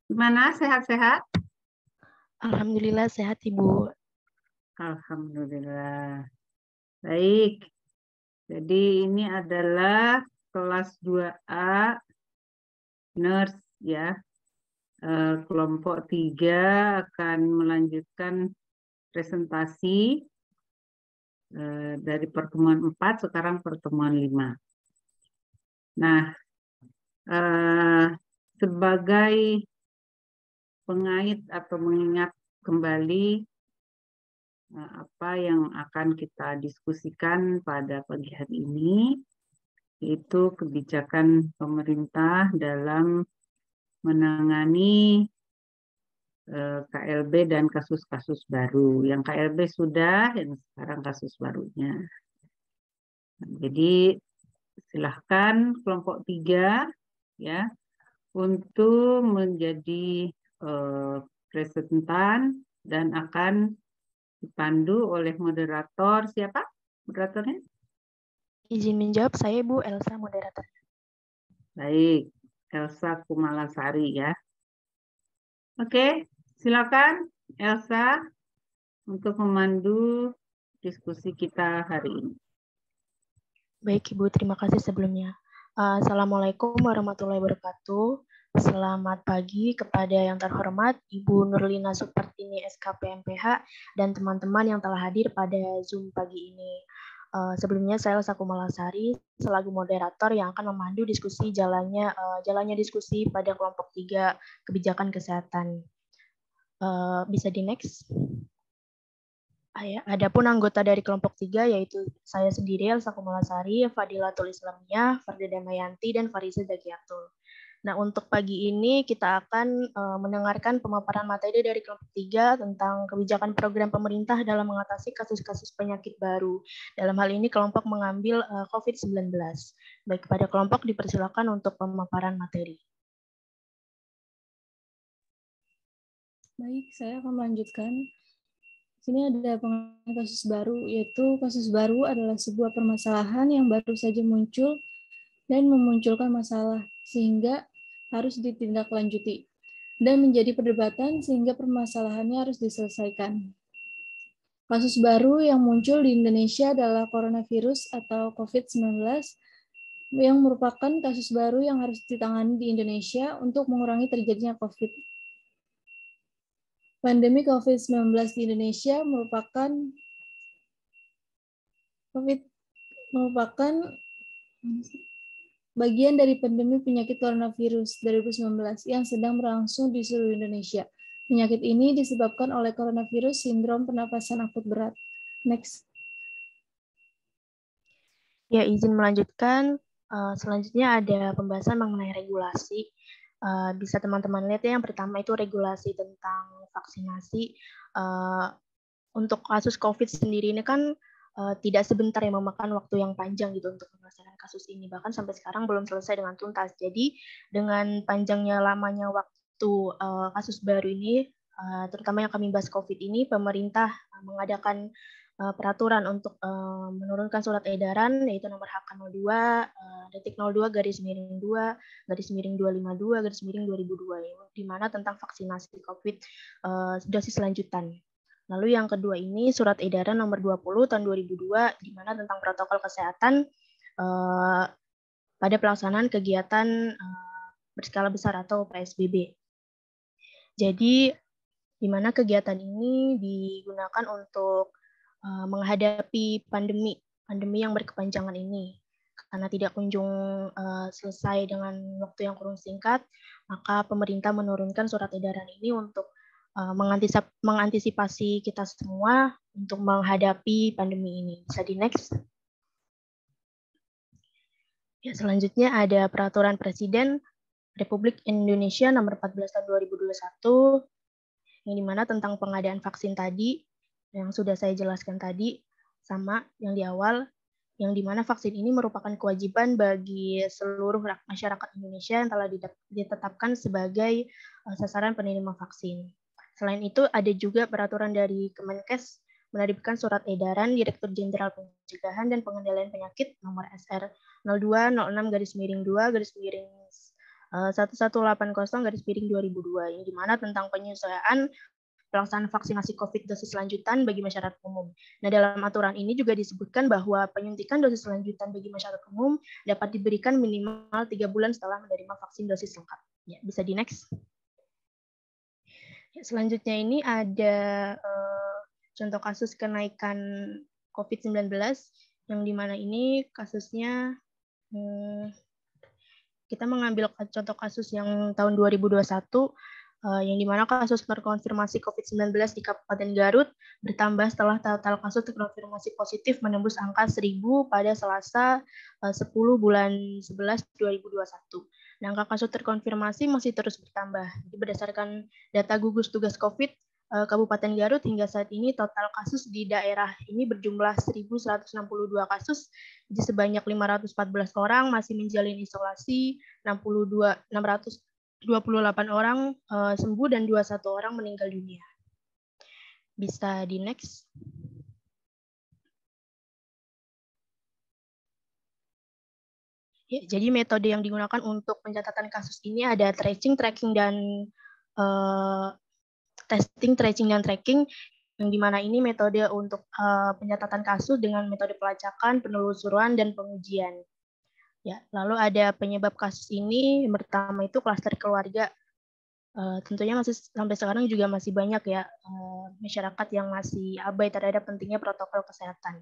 Gimana? Sehat-sehat? Alhamdulillah sehat Ibu. Alhamdulillah. Baik. Jadi ini adalah kelas 2A Nurse ya. Kelompok 3 akan melanjutkan presentasi dari pertemuan 4, sekarang pertemuan 5. Nah, sebagai pengait atau mengingat kembali apa yang akan kita diskusikan pada pagi hari ini, yaitu kebijakan pemerintah dalam menangani KLB dan kasus-kasus baru. Yang KLB sudah, yang sekarang kasus barunya. Jadi silahkan kelompok 3 ya untuk menjadi presentan dan akan dipandu oleh moderator. Siapa moderatornya? Izin menjawab, saya Bu Elsa, moderator. Baik, Elsa Kumalasari ya. Oke, silakan Elsa untuk memandu diskusi kita hari ini. Baik Ibu, terima kasih sebelumnya. Assalamualaikum warahmatullahi wabarakatuh. Selamat pagi kepada yang terhormat Ibu Nurlina Supartini SKP MPH dan teman-teman yang telah hadir pada Zoom pagi ini. Sebelumnya saya Elsa Kumalasari selaku moderator yang akan memandu diskusi jalannya diskusi pada kelompok 3 kebijakan kesehatan. Bisa di next. Adapun anggota dari kelompok 3 yaitu saya sendiri Elsa Kumalasari, Fadilatul Islamiyah, Farda Damayanti, dan Fariza Zakiatul. Nah, untuk pagi ini kita akan mendengarkan pemaparan materi dari kelompok 3 tentang kebijakan program pemerintah dalam mengatasi kasus-kasus penyakit baru. Dalam hal ini kelompok mengambil COVID-19. Baik, kepada kelompok dipersilakan untuk pemaparan materi. Baik, saya akan melanjutkan. Di sini ada pengenaan kasus baru, yaitu kasus baru adalah sebuah permasalahan yang baru saja muncul dan memunculkan masalah, sehingga harus ditindaklanjuti, dan menjadi perdebatan sehingga permasalahannya harus diselesaikan. Kasus baru yang muncul di Indonesia adalah coronavirus atau COVID-19, yang merupakan kasus baru yang harus ditangani di Indonesia untuk mengurangi terjadinya COVID. Pandemi COVID-19 di Indonesia merupakan bagian dari pandemi penyakit coronavirus 2019 yang sedang berlangsung di seluruh Indonesia. Penyakit ini disebabkan oleh coronavirus sindrom pernapasan akut berat. Next. Ya, izin melanjutkan. Selanjutnya ada pembahasan mengenai regulasi. Bisa teman-teman lihat ya, yang pertama itu regulasi tentang vaksinasi. Untuk kasus COVID sendiri ini kan tidak sebentar yang memakan waktu yang panjang gitu untuk menyelesaikan kasus ini. Bahkan sampai sekarang belum selesai dengan tuntas. Jadi dengan panjangnya lamanya waktu kasus baru ini, terutama yang kami bahas COVID ini, pemerintah mengadakan peraturan untuk menurunkan surat edaran yaitu nomor HK02 detik 02 2 2052 di mana tentang vaksinasi COVID dosis lanjutan. Lalu yang kedua ini surat edaran nomor 20 tahun 2002 di mana tentang protokol kesehatan pada pelaksanaan kegiatan berskala besar atau PSBB. Jadi di mana kegiatan ini digunakan untuk menghadapi pandemi yang berkepanjangan ini. Karena tidak kunjung selesai dengan waktu yang kurang singkat, maka pemerintah menurunkan surat edaran ini untuk mengantisipasi kita semua untuk menghadapi pandemi ini. Bisa di next. Ya, selanjutnya ada Peraturan Presiden Republik Indonesia nomor 14 tahun 2021 yang dimana tentang pengadaan vaksin tadi yang sudah saya jelaskan tadi, sama yang di awal, yang dimana vaksin ini merupakan kewajiban bagi seluruh masyarakat Indonesia yang telah ditetapkan sebagai sasaran penerima vaksin. Selain itu, ada juga peraturan dari Kemenkes menerbitkan surat edaran Direktur Jenderal Pencegahan dan Pengendalian Penyakit nomor SR 0206-2 1180/2002 yang dimana tentang penyesuaian pelaksanaan vaksinasi COVID dosis lanjutan bagi masyarakat umum. Nah, dalam aturan ini juga disebutkan bahwa penyuntikan dosis lanjutan bagi masyarakat umum dapat diberikan minimal 3 bulan setelah menerima vaksin dosis lengkap. Ya, bisa di next. Ya, selanjutnya ini ada contoh kasus kenaikan COVID-19 yang dimana ini kasusnya kita mengambil contoh kasus yang tahun 2021 yang dimana kasus terkonfirmasi COVID-19 di Kabupaten Garut bertambah setelah total kasus terkonfirmasi positif menembus angka 1.000 pada Selasa 10 bulan 11 2021. Nah, angka kasus terkonfirmasi masih terus bertambah. Jadi berdasarkan data gugus tugas COVID Kabupaten Garut hingga saat ini total kasus di daerah ini berjumlah 1.162 kasus, jadi sebanyak 514 orang masih menjalani isolasi, 628 orang sembuh dan 21 orang meninggal dunia. Bisa di next. Ya, jadi metode yang digunakan untuk pencatatan kasus ini ada tracing, tracking, dan testing, tracing, dan tracking, yang dimana ini metode untuk pencatatan kasus dengan metode pelacakan, penelusuran, dan pengujian. Ya, lalu ada penyebab kasus ini, yang pertama itu klaster keluarga. Tentunya masih sampai sekarang juga masih banyak ya masyarakat yang masih abai terhadap pentingnya protokol kesehatan.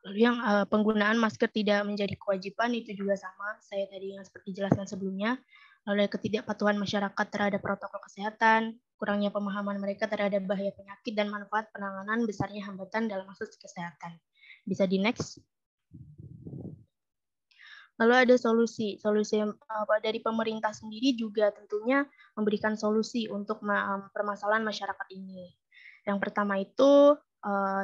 Lalu yang penggunaan masker tidak menjadi kewajiban itu juga sama, saya tadi yang seperti jelaskan sebelumnya. Lalu ketidakpatuhan masyarakat terhadap protokol kesehatan, kurangnya pemahaman mereka terhadap bahaya penyakit dan manfaat penanganan, besarnya hambatan dalam akses kesehatan. Bisa di next. Lalu ada solusi dari pemerintah sendiri juga tentunya memberikan solusi untuk permasalahan masyarakat ini. Yang pertama itu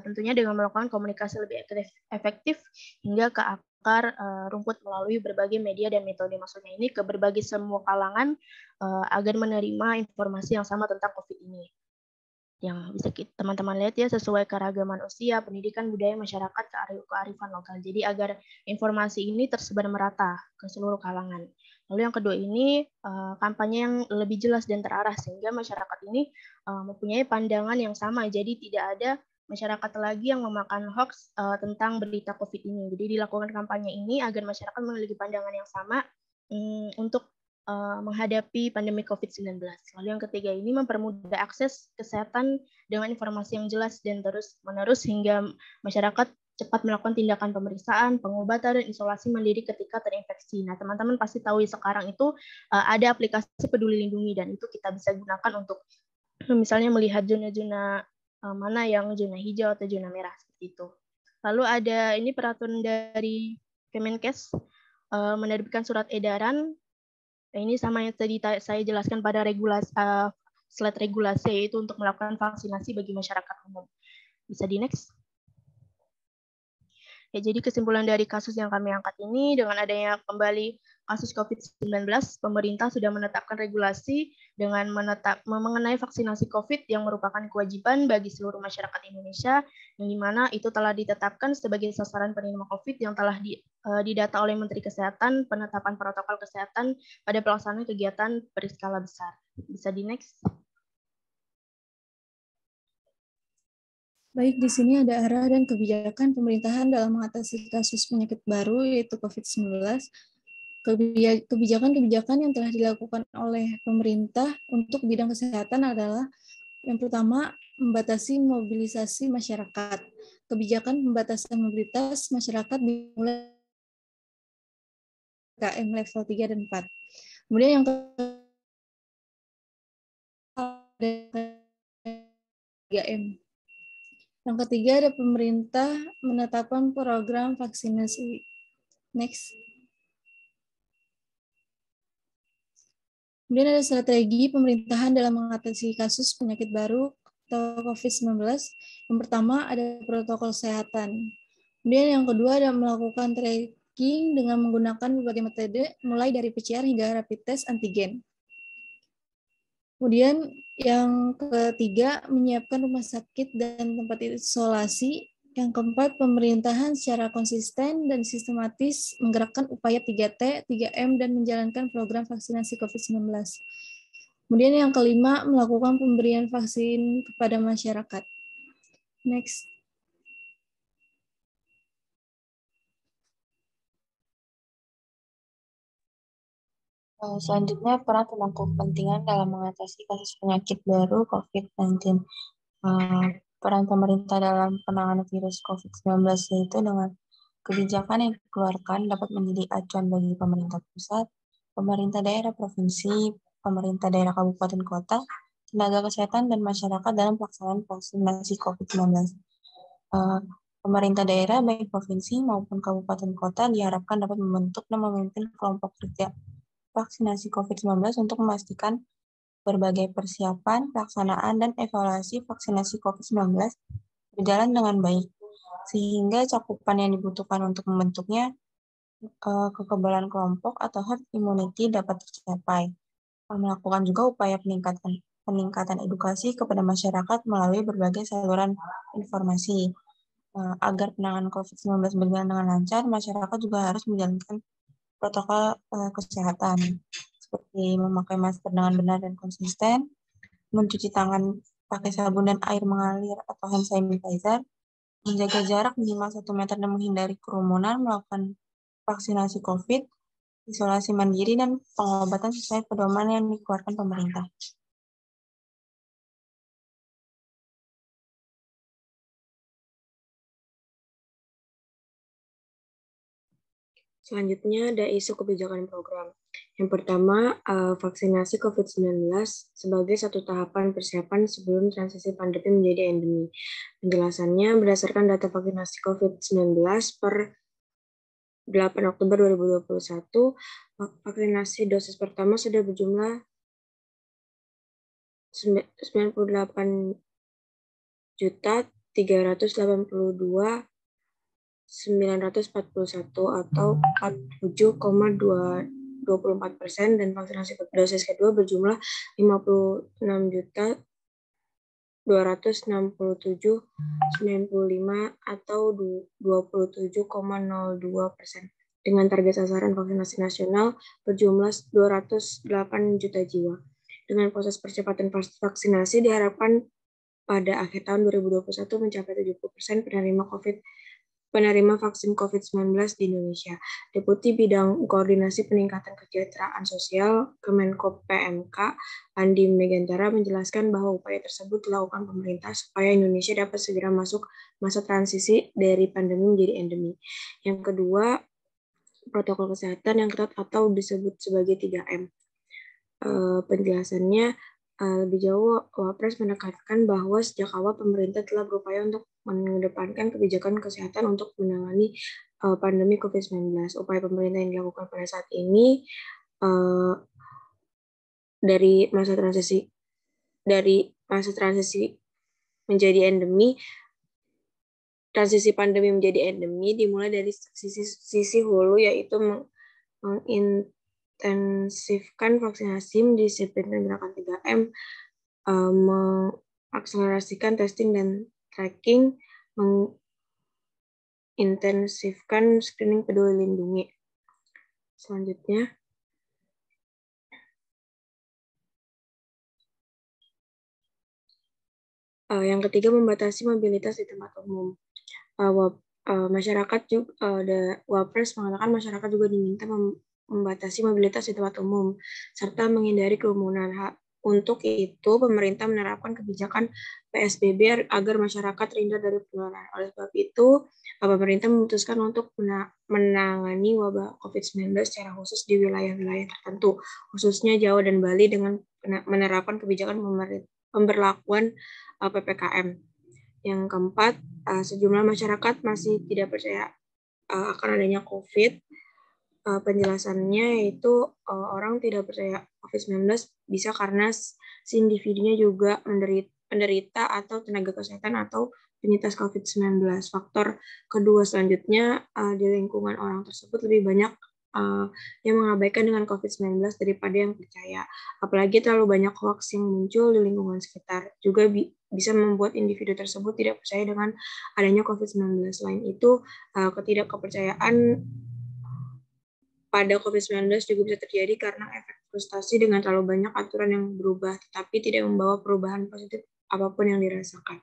tentunya dengan melakukan komunikasi lebih efektif hingga ke akar rumput melalui berbagai media dan metode, maksudnya ini ke berbagai semua kalangan agar menerima informasi yang sama tentang COVID ini. Yang bisa teman-teman lihat ya, sesuai keragaman usia, pendidikan, budaya masyarakat, kearifan lokal. Jadi agar informasi ini tersebar merata ke seluruh kalangan. Lalu yang kedua ini kampanye yang lebih jelas dan terarah sehingga masyarakat ini mempunyai pandangan yang sama. Jadi tidak ada masyarakat lagi yang memakan hoax tentang berita COVID ini. Jadi dilakukan kampanye ini agar masyarakat memiliki pandangan yang sama untuk menghadapi pandemi COVID-19. Lalu yang ketiga ini mempermudah akses kesehatan dengan informasi yang jelas dan terus-menerus hingga masyarakat cepat melakukan tindakan pemeriksaan, pengobatan, dan isolasi mandiri ketika terinfeksi. Nah, teman-teman pasti tahu sekarang itu ada aplikasi Peduli Lindungi dan itu kita bisa gunakan untuk misalnya melihat zona-zona mana yang zona hijau atau zona merah seperti itu. Lalu ada ini peraturan dari Kemenkes menerbitkan surat edaran. Ini sama yang tadi saya jelaskan pada slide regulasi, yaitu untuk melakukan vaksinasi bagi masyarakat umum. Bisa di next. Ya, jadi kesimpulan dari kasus yang kami angkat ini, dengan adanya kembali kasus COVID-19, pemerintah sudah menetapkan regulasi dengan mengenai vaksinasi COVID yang merupakan kewajiban bagi seluruh masyarakat Indonesia, yang dimana itu telah ditetapkan sebagai sasaran penerima COVID yang telah didata oleh Menteri Kesehatan, penetapan protokol kesehatan pada pelaksanaan kegiatan berskala besar. Bisa di next. Baik, di sini ada arah dan kebijakan pemerintahan dalam mengatasi kasus penyakit baru, yaitu COVID-19. Kebijakan-kebijakan yang telah dilakukan oleh pemerintah untuk bidang kesehatan adalah yang pertama, membatasi mobilisasi masyarakat. Kebijakan pembatasan mobilitas masyarakat dimulai PPKM level 3 dan 4. Kemudian yang kedua, 3M. Yang ketiga, ada pemerintah menetapkan program vaksinasi. Next. Kemudian ada strategi pemerintahan dalam mengatasi kasus penyakit baru atau COVID-19. Yang pertama ada protokol kesehatan. Kemudian yang kedua ada melakukan tracking dengan menggunakan berbagai metode, mulai dari PCR hingga rapid test antigen. Kemudian yang ketiga menyiapkan rumah sakit dan tempat isolasi Yang keempat, pemerintahan secara konsisten dan sistematis menggerakkan upaya 3T, 3M, dan menjalankan program vaksinasi COVID-19. Kemudian yang kelima, melakukan pemberian vaksin kepada masyarakat. Next. Selanjutnya, peran pemangku kepentingan dalam mengatasi kasus penyakit baru COVID-19. Peran pemerintah dalam penanganan virus COVID-19 yaitu dengan kebijakan yang dikeluarkan dapat menjadi acuan bagi pemerintah pusat, pemerintah daerah provinsi, pemerintah daerah kabupaten kota, tenaga kesehatan, dan masyarakat dalam pelaksanaan vaksinasi COVID-19. Pemerintah daerah baik provinsi maupun kabupaten kota diharapkan dapat membentuk dan memimpin kelompok kerja vaksinasi COVID-19 untuk memastikan berbagai persiapan, pelaksanaan, dan evaluasi vaksinasi COVID-19 berjalan dengan baik, sehingga cakupan yang dibutuhkan untuk membentuknya kekebalan kelompok atau herd immunity dapat tercapai. Melakukan juga upaya peningkatan edukasi kepada masyarakat melalui berbagai saluran informasi. Agar penanganan COVID-19 berjalan dengan lancar, masyarakat juga harus menjalankan protokol kesehatan, seperti memakai masker dengan benar dan konsisten, mencuci tangan pakai sabun dan air mengalir atau hand sanitizer, menjaga jarak minimal 1 meter dan menghindari kerumunan, melakukan vaksinasi COVID, isolasi mandiri, dan pengobatan sesuai pedoman yang dikeluarkan pemerintah. Selanjutnya ada isu kebijakan program. Yang pertama, vaksinasi COVID-19 sebagai satu tahapan persiapan sebelum transisi pandemi menjadi endemi. Penjelasannya berdasarkan data vaksinasi COVID-19 per 8 Oktober 2021, vaksinasi dosis pertama sudah berjumlah 98.382.941 atau 47,24%, dan vaksinasi dosis kedua berjumlah 56.267.95 atau 27,02%, dengan target sasaran vaksinasi nasional berjumlah 208 juta jiwa. Dengan proses percepatan vaksinasi diharapkan pada akhir tahun 2021 mencapai 70% penerima vaksin COVID-19 di Indonesia. Deputi Bidang Koordinasi Peningkatan Kesejahteraan Sosial Kemenko PMK Andi Megantara menjelaskan bahwa upaya tersebut dilakukan pemerintah supaya Indonesia dapat segera masuk masa transisi dari pandemi menjadi endemi. Yang kedua, protokol kesehatan yang ketat atau disebut sebagai 3M. Penjelasannya lebih jauh, Wapres menekankan bahwa sejak awal pemerintah telah berupaya untuk mengedepankan kebijakan kesehatan untuk menangani pandemi COVID-19. Upaya pemerintah yang dilakukan pada saat ini dari masa transisi menjadi endemi, transisi pandemi menjadi endemi dimulai dari sisi hulu, yaitu mengintensifkan vaksinasi, mendisiplinkan gerakan 3M, mengakselerasikan testing dan tracking, mengintensifkan screening Peduli Lindungi. Selanjutnya, yang ketiga, membatasi mobilitas di tempat umum. Masyarakat juga, Wapres mengatakan masyarakat juga diminta membatasi mobilitas di tempat umum serta menghindari kerumunan. Untuk itu, pemerintah menerapkan kebijakan PSBB agar masyarakat terhindar dari penularan. Oleh sebab itu, pemerintah memutuskan untuk menangani wabah COVID-19 secara khusus di wilayah-wilayah tertentu, khususnya Jawa dan Bali, dengan menerapkan kebijakan pemberlakuan PPKM. Yang keempat, sejumlah masyarakat masih tidak percaya akan adanya COVID. Penjelasannya yaitu orang tidak percaya COVID-19 bisa karena si individunya juga penderita atau tenaga kesehatan atau penyintas COVID-19. Faktor kedua selanjutnya, di lingkungan orang tersebut lebih banyak yang mengabaikan dengan COVID-19 daripada yang percaya. Apalagi terlalu banyak hoax yang muncul di lingkungan sekitar. Juga bisa membuat individu tersebut tidak percaya dengan adanya COVID-19. Selain itu, ketidakkepercayaan pada COVID-19 juga bisa terjadi karena efek frustasi dengan terlalu banyak aturan yang berubah, tetapi tidak membawa perubahan positif apapun yang dirasakan.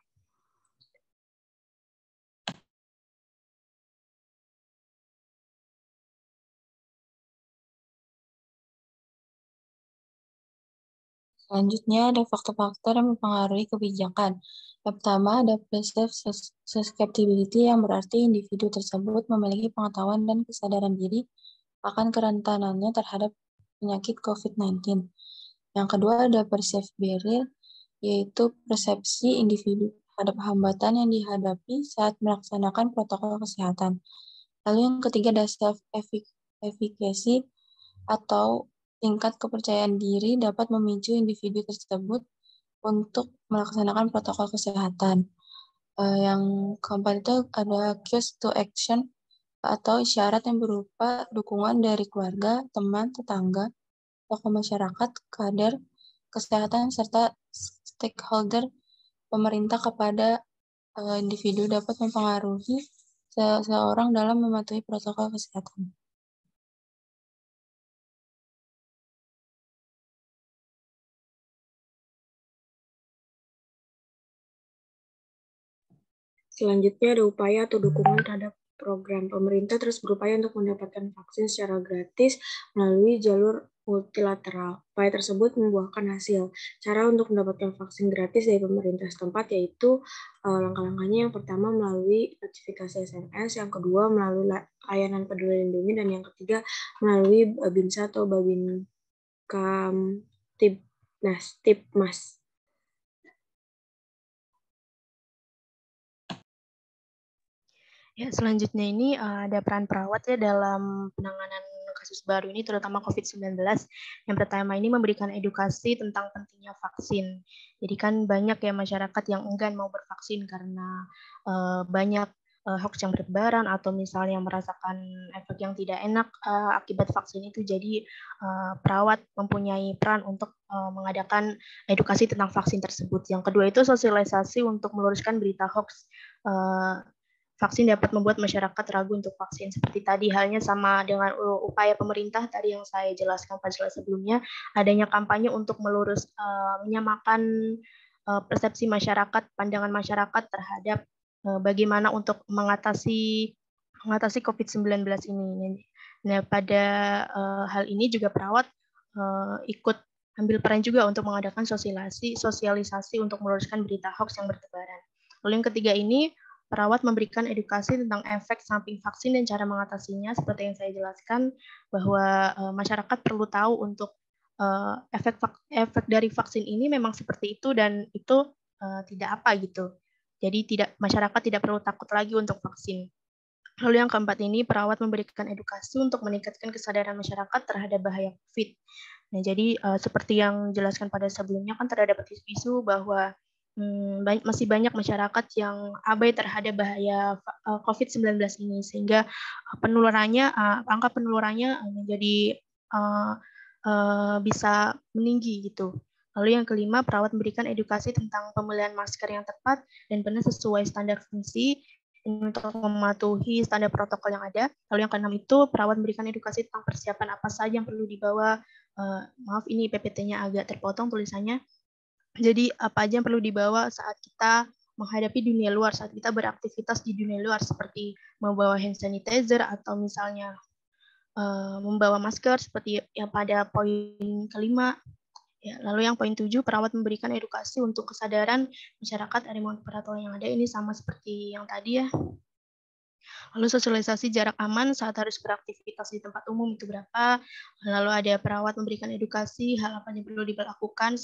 Selanjutnya ada faktor-faktor yang mempengaruhi kebijakan. Yang pertama ada perceived susceptibility, yang berarti individu tersebut memiliki pengetahuan dan kesadaran diri akan kerentanannya terhadap penyakit COVID-19. Yang kedua ada perceived barrier, yaitu persepsi individu terhadap hambatan yang dihadapi saat melaksanakan protokol kesehatan. Lalu yang ketiga ada self-efficacy, atau tingkat kepercayaan diri dapat memicu individu tersebut untuk melaksanakan protokol kesehatan. Yang keempat itu ada cues to action, atau isyarat yang berupa dukungan dari keluarga, teman, tetangga, tokoh masyarakat, kader kesehatan, serta stakeholder pemerintah kepada individu dapat mempengaruhi seseorang dalam mematuhi protokol kesehatan. Selanjutnya ada upaya atau dukungan terhadap program. Pemerintah terus berupaya untuk mendapatkan vaksin secara gratis melalui jalur multilateral. Upaya tersebut membuahkan hasil. Cara untuk mendapatkan vaksin gratis dari pemerintah setempat yaitu langkah-langkahnya yang pertama melalui notifikasi SMS, yang kedua melalui layanan Peduli Lindungi, dan yang ketiga melalui Babinsa atau Babinkamtibnas, Tipmas. Ya, selanjutnya ini ada peran perawat ya dalam penanganan kasus baru ini, terutama COVID-19. Yang pertama ini memberikan edukasi tentang pentingnya vaksin. Jadi kan banyak ya masyarakat yang enggan mau bervaksin karena banyak hoax yang bertebaran atau misalnya merasakan efek yang tidak enak akibat vaksin itu. Jadi perawat mempunyai peran untuk mengadakan edukasi tentang vaksin tersebut. Yang kedua itu sosialisasi untuk meluruskan berita hoax. Vaksin dapat membuat masyarakat ragu untuk vaksin. Seperti tadi halnya sama dengan upaya pemerintah tadi yang saya jelaskan pada slide sebelumnya, adanya kampanye untuk menyamakan persepsi masyarakat, pandangan masyarakat terhadap bagaimana untuk mengatasi COVID-19 ini. Nah, pada hal ini juga perawat ikut ambil peran juga untuk mengadakan sosialisasi untuk meluruskan berita hoax yang bertebaran. Lalu yang ketiga ini, perawat memberikan edukasi tentang efek samping vaksin dan cara mengatasinya, seperti yang saya jelaskan, bahwa masyarakat perlu tahu untuk efek dari vaksin ini memang seperti itu dan itu tidak apa gitu. Jadi masyarakat tidak perlu takut lagi untuk vaksin. Lalu yang keempat ini, perawat memberikan edukasi untuk meningkatkan kesadaran masyarakat terhadap bahaya COVID. Nah, jadi seperti yang dijelaskan pada sebelumnya kan terdapat isu bahwa masih banyak masyarakat yang abai terhadap bahaya COVID-19 ini, sehingga angka penularannya menjadi bisa meninggi gitu. Lalu yang kelima, perawat memberikan edukasi tentang pemilihan masker yang tepat dan benar sesuai standar fungsi untuk mematuhi standar protokol yang ada. Lalu yang keenam itu, perawat memberikan edukasi tentang persiapan apa saja yang perlu dibawa. Maaf, ini PPT-nya agak terpotong tulisannya. Jadi apa aja yang perlu dibawa saat kita menghadapi dunia luar, saat kita beraktivitas di dunia luar, seperti membawa hand sanitizer atau misalnya membawa masker seperti yang pada poin kelima. Ya, lalu yang poin 7, perawat memberikan edukasi untuk kesadaran masyarakat dari peraturan yang ada. Ini sama seperti yang tadi ya. Lalu sosialisasi jarak aman saat harus beraktivitas di tempat umum itu berapa. Lalu ada perawat memberikan edukasi hal apa yang perlu dilakukan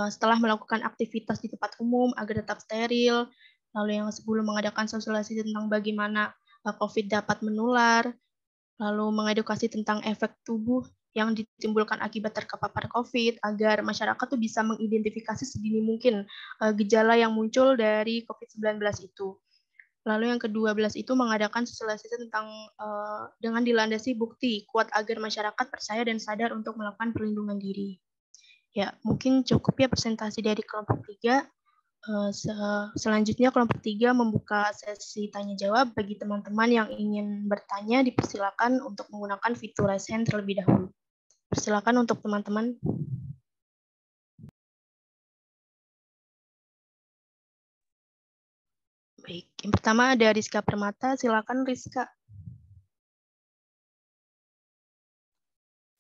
setelah melakukan aktivitas di tempat umum agar tetap steril. Lalu yang sebelum mengadakan sosialisasi tentang bagaimana COVID dapat menular. Lalu mengedukasi tentang efek tubuh yang ditimbulkan akibat terpapar COVID, agar masyarakat tuh bisa mengidentifikasi sedini mungkin gejala yang muncul dari COVID-19 itu. Lalu yang ke-12 itu mengadakan sosialisasi tentang dengan dilandasi bukti kuat agar masyarakat percaya dan sadar untuk melakukan perlindungan diri. Ya, mungkin cukup ya presentasi dari kelompok 3. Selanjutnya kelompok 3 membuka sesi tanya jawab. Bagi teman-teman yang ingin bertanya, dipersilakan untuk menggunakan fitur raise hand terlebih dahulu. Persilakan untuk teman-teman. Baik, yang pertama ada Rizka Permata. Silakan Rizka.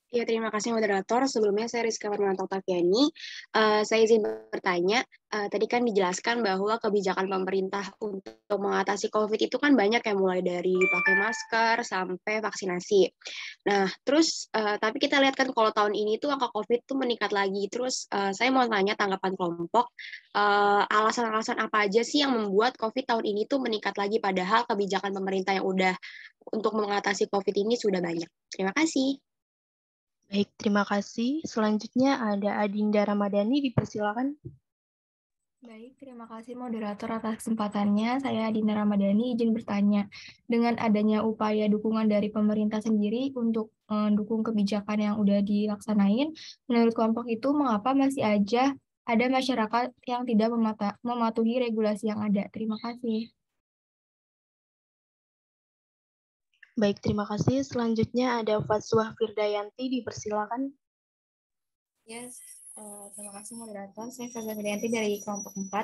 Ya, terima kasih moderator. Sebelumnya saya Rizka Permata Oktaviani. Saya izin bertanya, tadi kan dijelaskan bahwa kebijakan pemerintah untuk mengatasi COVID itu kan banyak ya, mulai dari pakai masker sampai vaksinasi. Nah, terus tapi kita lihat kan kalau tahun ini tuh angka COVID tuh meningkat lagi. Terus saya mau tanya tanggapan kelompok, alasan-alasan apa aja sih yang membuat COVID tahun ini tuh meningkat lagi, padahal kebijakan pemerintah yang udah untuk mengatasi COVID ini sudah banyak. Terima kasih. Baik, terima kasih. Selanjutnya ada Adinda Ramadhani, dipersilakan. Baik, terima kasih moderator atas kesempatannya. Saya Adinda Ramadhani, izin bertanya. Dengan adanya upaya dukungan dari pemerintah sendiri untuk mendukung kebijakan yang udah dilaksanain, menurut kelompok itu mengapa masih aja ada masyarakat yang tidak mematuhi regulasi yang ada? Terima kasih. Baik, terima kasih. Selanjutnya ada Fazwah Firdayanti, dipersilakan. Yes, terima kasih moderator. Saya Fazwah Firdayanti dari kelompok 4.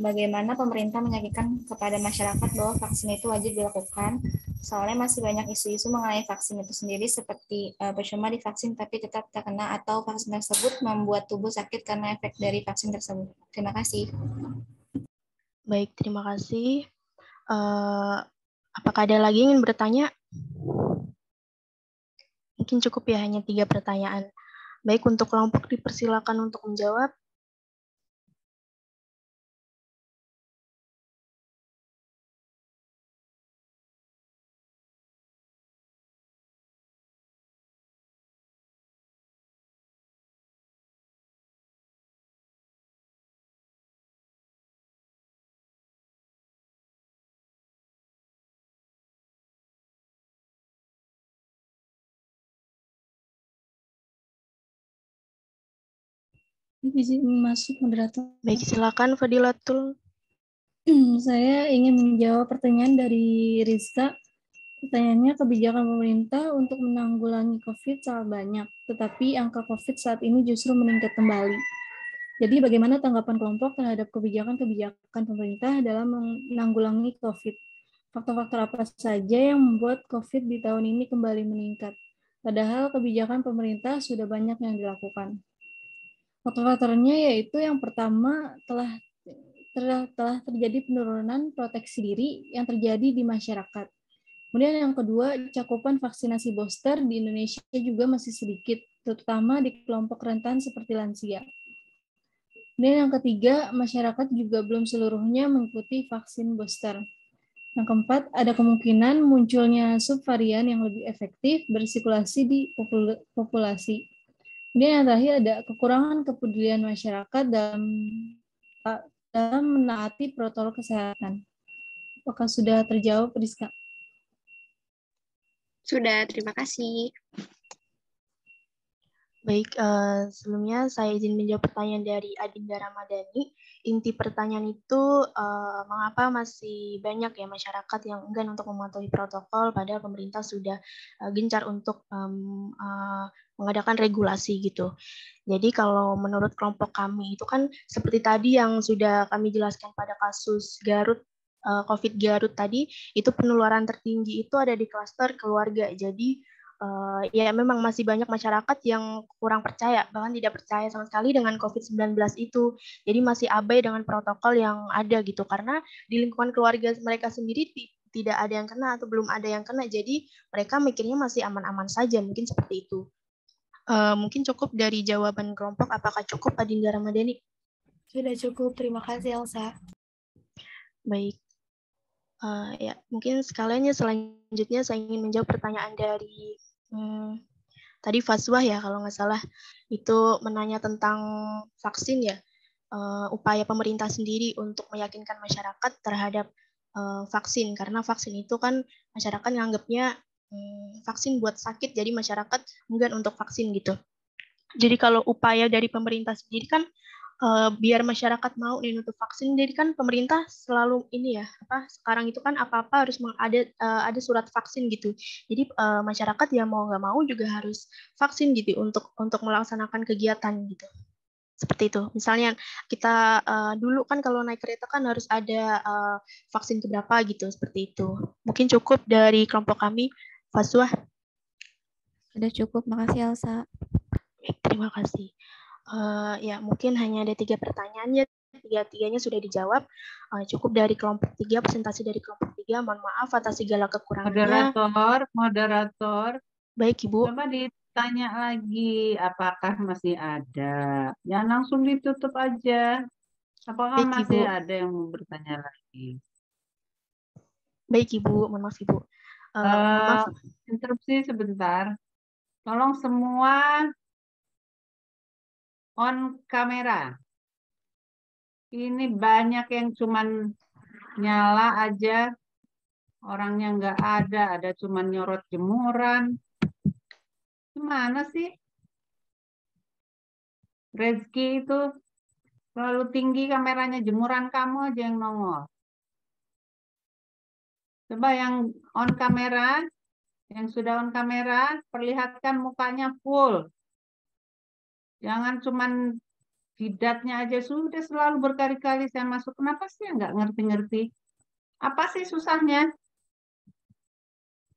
Bagaimana pemerintah meyakinkan kepada masyarakat bahwa vaksin itu wajib dilakukan? Soalnya masih banyak isu-isu mengenai vaksin itu sendiri, seperti percuma divaksin tapi tetap terkena, atau vaksin tersebut membuat tubuh sakit karena efek dari vaksin tersebut. Terima kasih. Baik, terima kasih. Apakah ada lagi yang ingin bertanya? Mungkin cukup ya, hanya 3 pertanyaan. Baik, untuk kelompok dipersilakan untuk menjawab. Izin masuk moderator. Baik, silakan Fadilatul. Saya ingin menjawab pertanyaan dari Rizka. Pertanyaannya, kebijakan pemerintah untuk menanggulangi COVID sangat banyak, tetapi angka COVID saat ini justru meningkat kembali. Jadi bagaimana tanggapan kelompok terhadap kebijakan-kebijakan pemerintah dalam menanggulangi COVID? Faktor-faktor apa saja yang membuat COVID di tahun ini kembali meningkat? Padahal kebijakan pemerintah sudah banyak yang dilakukan. Faktor-faktornya yaitu yang pertama telah terjadi penurunan proteksi diri yang terjadi di masyarakat. Kemudian yang kedua, cakupan vaksinasi booster di Indonesia juga masih sedikit, terutama di kelompok rentan seperti lansia. Dan yang ketiga, masyarakat juga belum seluruhnya mengikuti vaksin booster. Yang keempat, ada kemungkinan munculnya subvarian yang lebih efektif bersirkulasi di populasi. Kemudian yang terakhir, ada kekurangan kepedulian masyarakat dalam menaati protokol kesehatan. Apakah sudah terjawab, Rizka? Sudah, terima kasih. Baik, sebelumnya saya izin menjawab pertanyaan dari Adinda Ramadhani. Inti pertanyaan itu, mengapa masih banyak ya masyarakat yang enggan untuk mematuhi protokol, padahal pemerintah sudah gencar untuk mengadakan regulasi gitu. Jadi kalau menurut kelompok kami itu kan seperti tadi yang sudah kami jelaskan pada kasus Garut, COVID Garut tadi, itu penularan tertinggi itu ada di klaster keluarga. Jadi ya memang masih banyak masyarakat yang kurang percaya, bahkan tidak percaya sama sekali dengan COVID-19 itu. Jadi masih abai dengan protokol yang ada gitu, karena di lingkungan keluarga mereka sendiri tidak ada yang kena atau belum ada yang kena. Jadi mereka mikirnya masih aman-aman saja, mungkin seperti itu. Mungkin cukup dari jawaban kelompok. Apakah cukup, Adinda Ramadhani? Sudah cukup, terima kasih Elsa. Baik. Ya, mungkin sekaliannya selanjutnya saya ingin menjawab pertanyaan dari tadi Fazwah ya, kalau nggak salah, itu menanya tentang vaksin ya, upaya pemerintah sendiri untuk meyakinkan masyarakat terhadap vaksin, karena vaksin itu kan masyarakat nganggapnya vaksin buat sakit, jadi masyarakat enggan untuk vaksin gitu. Jadi kalau upaya dari pemerintah sendiri kan biar masyarakat mau nih untuk vaksin. Jadi kan pemerintah selalu ini ya, sekarang itu kan apa-apa harus ada surat vaksin gitu. Jadi masyarakat ya mau nggak mau juga harus vaksin gitu untuk melaksanakan kegiatan gitu. Seperti itu. Misalnya kita dulu kan kalau naik kereta kan harus ada vaksin keberapa gitu, seperti itu. Mungkin cukup dari kelompok kami. Faswa. Sudah cukup, makasih Elsa. Baik, terima kasih. Ya mungkin hanya ada 3 pertanyaan ya. Tiga-tiganya sudah dijawab. Cukup dari kelompok 3, presentasi dari kelompok 3. Mohon maaf atas segala kekurangannya. Moderator. Baik, Ibu. Coba ditanya lagi, apakah masih ada? Ya langsung ditutup aja. Apakah Baik, masih Ibu. ada yang mau bertanya lagi? Baik, Ibu. Mohon maaf, Ibu. Mohon maaf. Interupsi sebentar. Tolong semua on kamera. Ini banyak yang cuman nyala aja, orangnya nggak ada cuman nyorot jemuran. Gimana sih? Rezeki itu selalu tinggi kameranya, jemuran kamu aja yang nongol. Coba yang on kamera, yang sudah on kamera, perlihatkan mukanya full. Jangan cuman jidatnya aja, sudah selalu berkali-kali saya masuk. Kenapa sih nggak ngerti-ngerti? Apa sih susahnya?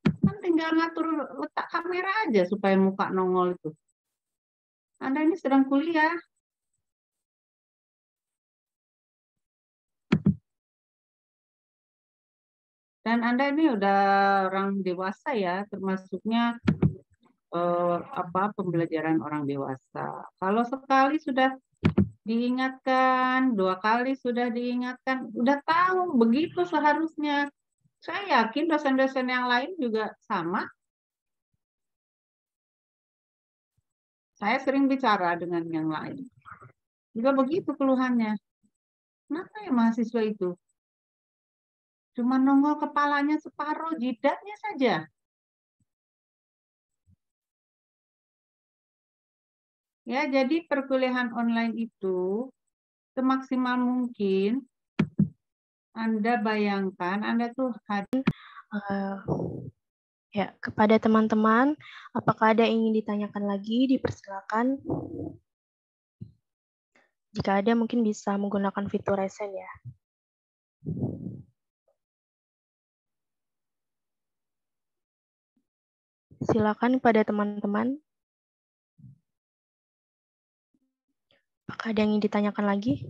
Kan tinggal ngatur letak kamera aja supaya muka nongol itu. Anda ini sedang kuliah. Dan Anda ini udah orang dewasa ya, termasuknya pembelajaran orang dewasa. Kalau sekali sudah diingatkan, 2 kali sudah diingatkan, udah tahu begitu seharusnya. Saya yakin dosen-dosen yang lain juga sama. Saya sering bicara dengan yang lain. Juga begitu keluhannya. Kenapa ya mahasiswa itu? Cuma nongol kepalanya separuh, jidatnya saja. Ya, jadi perkuliahan online itu semaksimal mungkin Anda bayangkan, Anda tuh hadir. Ya, kepada teman-teman, apakah ada yang ingin ditanyakan lagi? Dipersilakan. Jika ada, mungkin bisa menggunakan fitur resen ya. Silakan pada teman-teman. Apakah ada yang ingin ditanyakan lagi?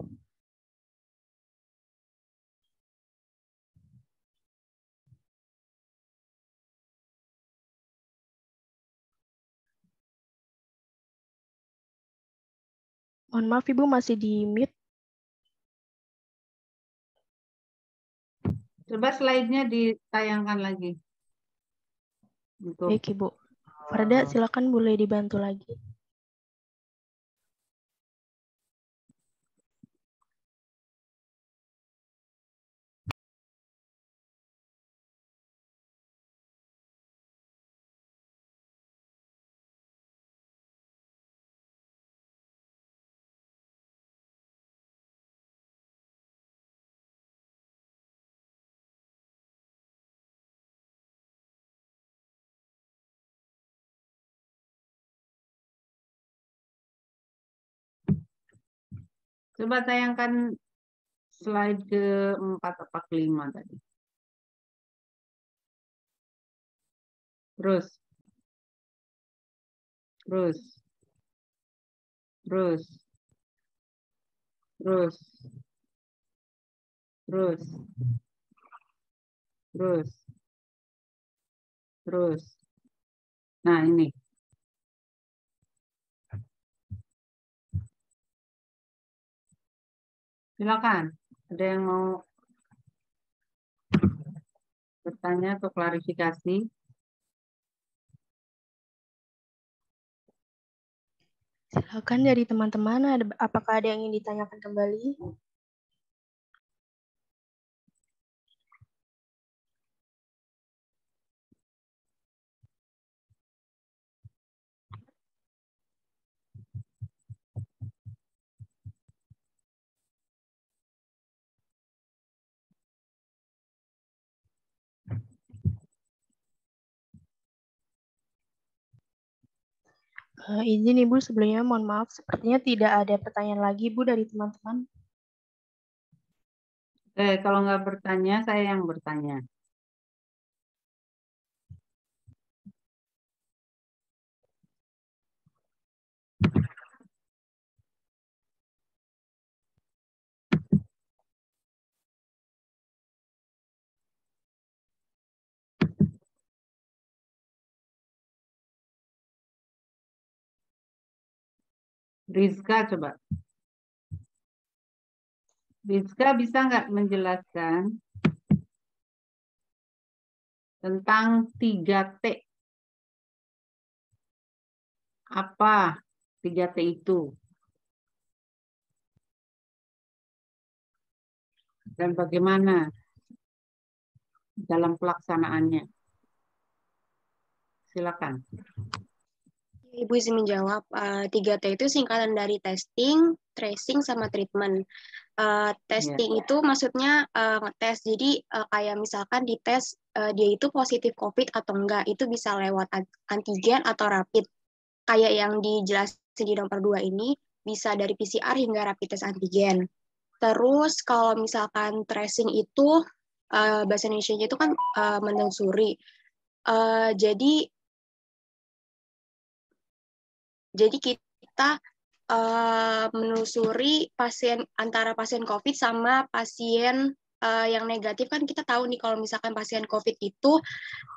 Mohon maaf, Ibu masih di mute. Coba slide-nya ditayangkan lagi. Baik, Ibu. Farda, silakan boleh dibantu lagi. Coba tayangkan slide ke-4 atau ke-5 tadi. Terus. Terus. Terus. Terus. Terus. Terus. Terus. Nah, ini. Silakan. Ada yang mau bertanya atau klarifikasi? Silakan dari teman-teman, apakah ada yang ingin ditanyakan kembali? Izin Ibu, sebelumnya mohon maaf, sepertinya tidak ada pertanyaan lagi Bu dari teman-teman. Kalau nggak bertanya, saya yang bertanya. Rizka coba. Rizka bisa nggak menjelaskan tentang 3T? Apa 3T itu? Dan bagaimana dalam pelaksanaannya? Silakan. Ibu izin menjawab, 3T itu singkatan dari testing, tracing, sama treatment. Testing itu maksudnya ngetes, jadi kayak misalkan dites dia itu positif COVID atau enggak, itu bisa lewat antigen atau rapid. Kayak yang dijelasin di nomor 2 ini, bisa dari PCR hingga rapid test antigen. Terus kalau misalkan tracing itu, bahasa Indonesia itu kan menelusuri. Jadi kita menelusuri pasien antara pasien COVID sama pasien yang negatif. Kan kita tahu nih kalau misalkan pasien COVID itu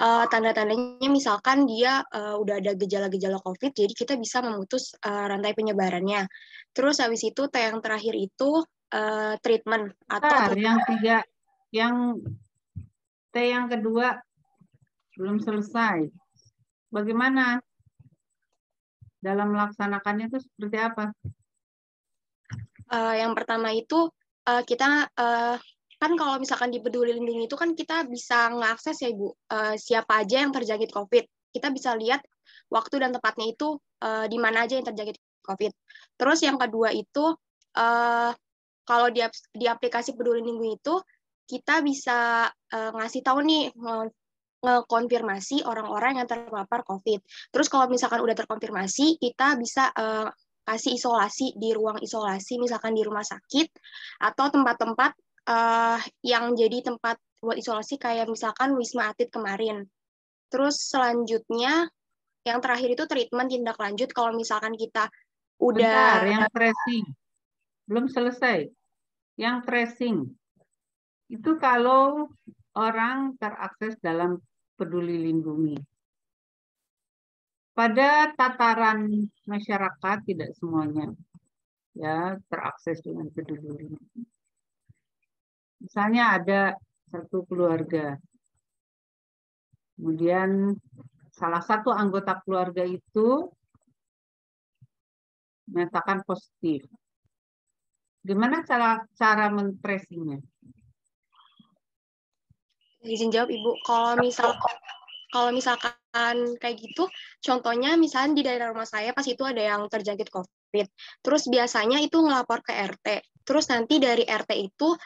tanda-tandanya misalkan dia udah ada gejala-gejala COVID, jadi kita bisa memutus rantai penyebarannya. Terus habis itu yang terakhir itu treatment atau yang T yang kedua belum selesai. Bagaimana dalam melaksanakannya itu seperti apa? Yang pertama itu kita kan kalau misalkan di Peduli Lindungi itu kan kita bisa mengakses ya Ibu, siapa aja yang terjangkit COVID. Kita bisa lihat waktu dan tempatnya itu di mana aja yang terjangkit COVID. Terus yang kedua itu kalau di aplikasi Peduli Lindungi itu kita bisa ngasih tahu nih, ngekonfirmasi orang-orang yang terpapar COVID. Terus kalau misalkan udah terkonfirmasi, kita bisa kasih isolasi di ruang isolasi, misalkan di rumah sakit, atau tempat-tempat yang jadi tempat buat isolasi, kayak misalkan Wisma Atlet kemarin. Terus selanjutnya, yang terakhir itu treatment tindak lanjut, kalau misalkan kita udah... Bentar, yang tracing. Belum selesai. Yang tracing. Itu kalau orang terakses dalam Peduli Lindungi. Pada tataran masyarakat tidak semuanya ya terakses dengan Peduli Lindungi. Misalnya ada satu keluarga, kemudian salah satu anggota keluarga itu menyatakan positif. Gimana cara men-tracingnya? Izin jawab Ibu, kalau misalkan kayak gitu, contohnya misalnya di daerah rumah saya pas itu ada yang terjangkit COVID. Terus biasanya itu ngelapor ke RT. Terus nanti dari RT itu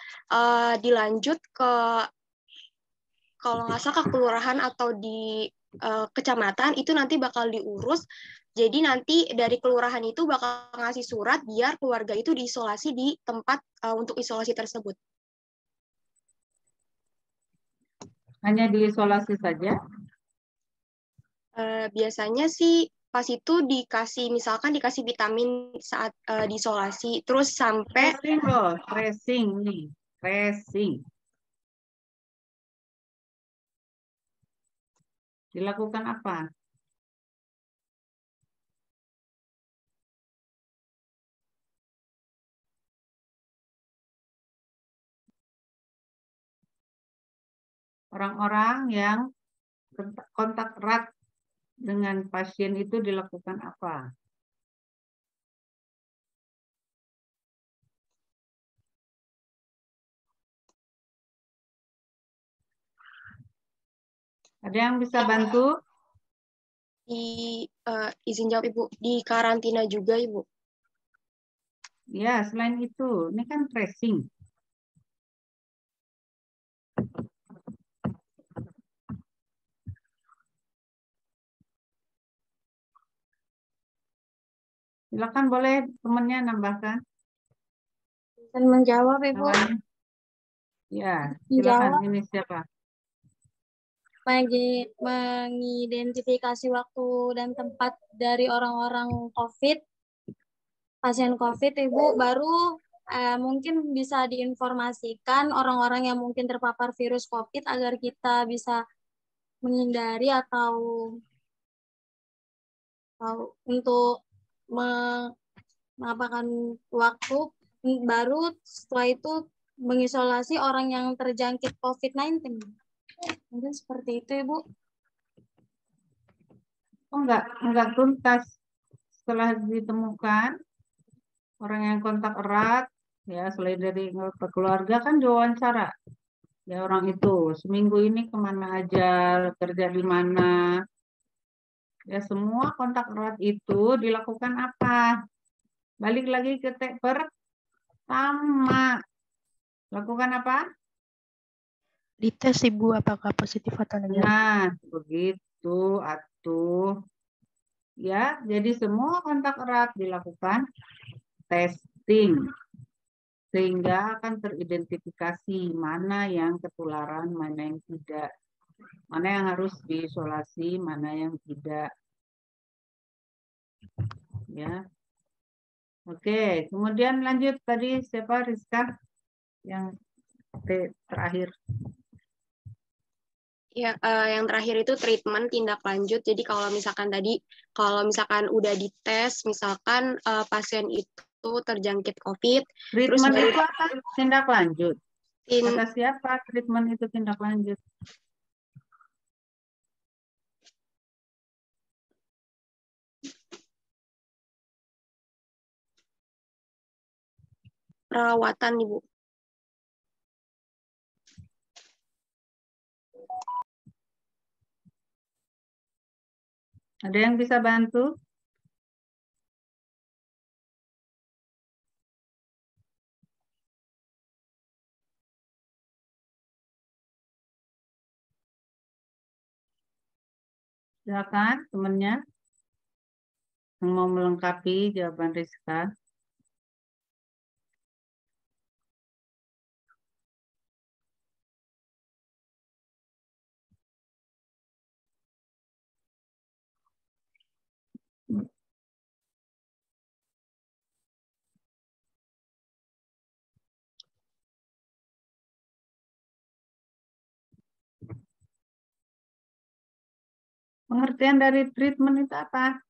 dilanjut ke, kalau nggak salah, ke kelurahan atau di kecamatan, itu nanti bakal diurus. Jadi nanti dari kelurahan itu bakal ngasih surat biar keluarga itu diisolasi di tempat untuk isolasi tersebut. Hanya diisolasi saja? Biasanya sih pas itu misalkan dikasih vitamin saat diisolasi, terus sampai Tracing loh, tracing nih, tracing. Dilakukan apa? Orang-orang yang kontak erat dengan pasien itu dilakukan apa? Ada yang bisa bantu? Izin jawab Ibu, di karantina juga Ibu. Ya, selain itu, ini kan tracing. Silakan boleh temannya nambahkan. Dan menjawab, Ibu. Namanya. Ya, silakan. Menjawab. Ini siapa? Mengidentifikasi waktu dan tempat dari orang-orang COVID, pasien COVID, Ibu, baru mungkin bisa diinformasikan orang-orang yang mungkin terpapar virus COVID agar kita bisa menghindari atau untuk mengapakan waktu, baru setelah itu mengisolasi orang yang terjangkit COVID-19. Mungkin seperti itu, Ibu. Oh, enggak tuntas. Setelah ditemukan orang yang kontak erat, ya selain dari keluarga kan diwawancara. Ya orang itu seminggu ini kemana aja, kerja di mana. Ya semua kontak erat itu dilakukan apa? Balik lagi ke pertama. Lakukan apa? Dites Ibu apakah positif atau negatif. Nah, begitu atuh. Ya, jadi semua kontak erat dilakukan testing. Sehingga akan teridentifikasi mana yang ketularan, mana yang tidak. Mana yang harus diisolasi, mana yang tidak. Ya. Oke, kemudian lanjut tadi siapa Rizka yang terakhir. Ya, yang terakhir itu treatment tindak lanjut. Jadi kalau misalkan udah dites, misalkan pasien itu terjangkit COVID, Treatment itu apa? Tindak lanjut. Kata siapa treatment itu tindak lanjut? Perawatan, Ibu. Ada yang bisa bantu? Silakan temannya yang mau melengkapi jawaban Rizka. Pengertian dari treatment itu apa?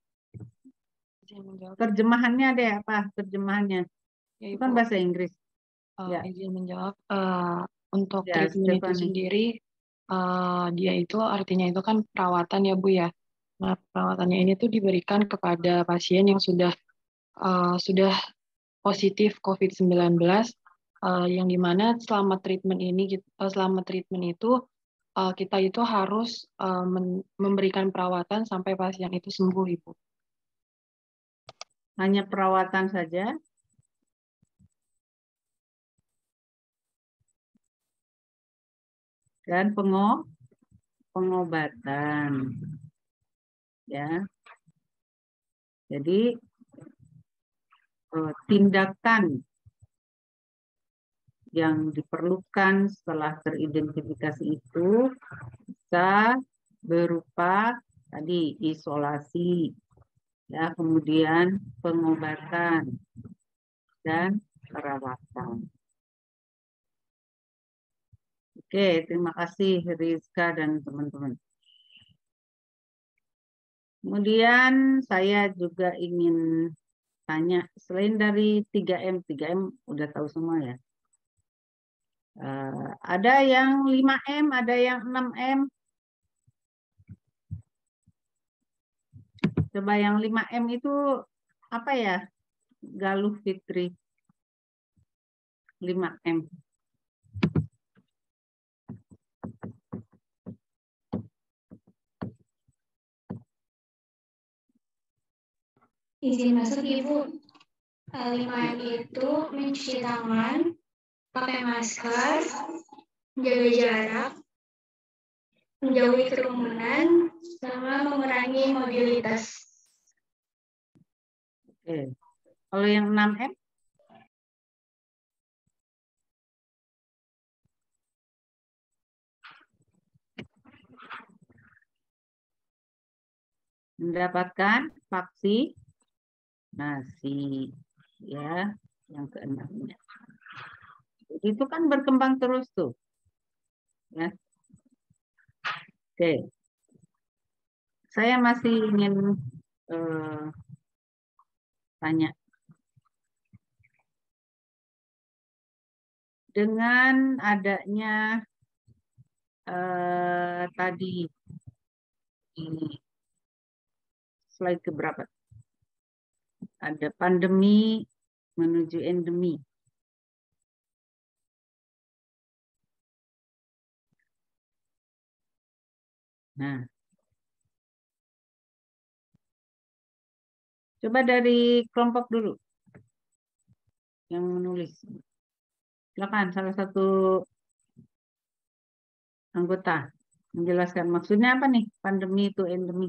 Terjemahannya ada ya, apa terjemahannya? Ya, itu kan bahasa Inggris. Ya. Izin menjawab, untuk Ya, treatment itu sendiri, dia itu artinya itu kan perawatan ya Bu ya. Nah, perawatannya ini tuh diberikan kepada pasien yang sudah positif COVID-19, yang dimana selama treatment itu kita itu harus memberikan perawatan sampai pasien itu sembuh, Ibu. Hanya perawatan saja? Dan pengobatan. Ya. Jadi tindakan yang diperlukan setelah teridentifikasi itu bisa berupa tadi isolasi, ya, kemudian pengobatan dan perawatan. Oke, terima kasih Rizka dan teman-teman. Kemudian saya juga ingin tanya, selain dari 3M udah tahu semua ya. Ada yang 5M, ada yang 6M. Coba yang 5M itu apa ya? Galuh Fitri. 5M. Izin masuk Ibu. 5M itu mencuci tangan, pakai masker, menjaga jarak, menjauhi kerumunan, sama mengurangi mobilitas. Oke. Kalau yang 6M? Mendapatkan vaksinasi, ya, yang ke-6. Itu kan berkembang terus tuh, ya. Oke, saya masih ingin tanya, dengan adanya tadi di slide keberapa? Ada pandemi menuju endemi. Nah, coba dari kelompok dulu yang menulis. Silakan salah satu anggota menjelaskan maksudnya apa nih pandemi itu endemi.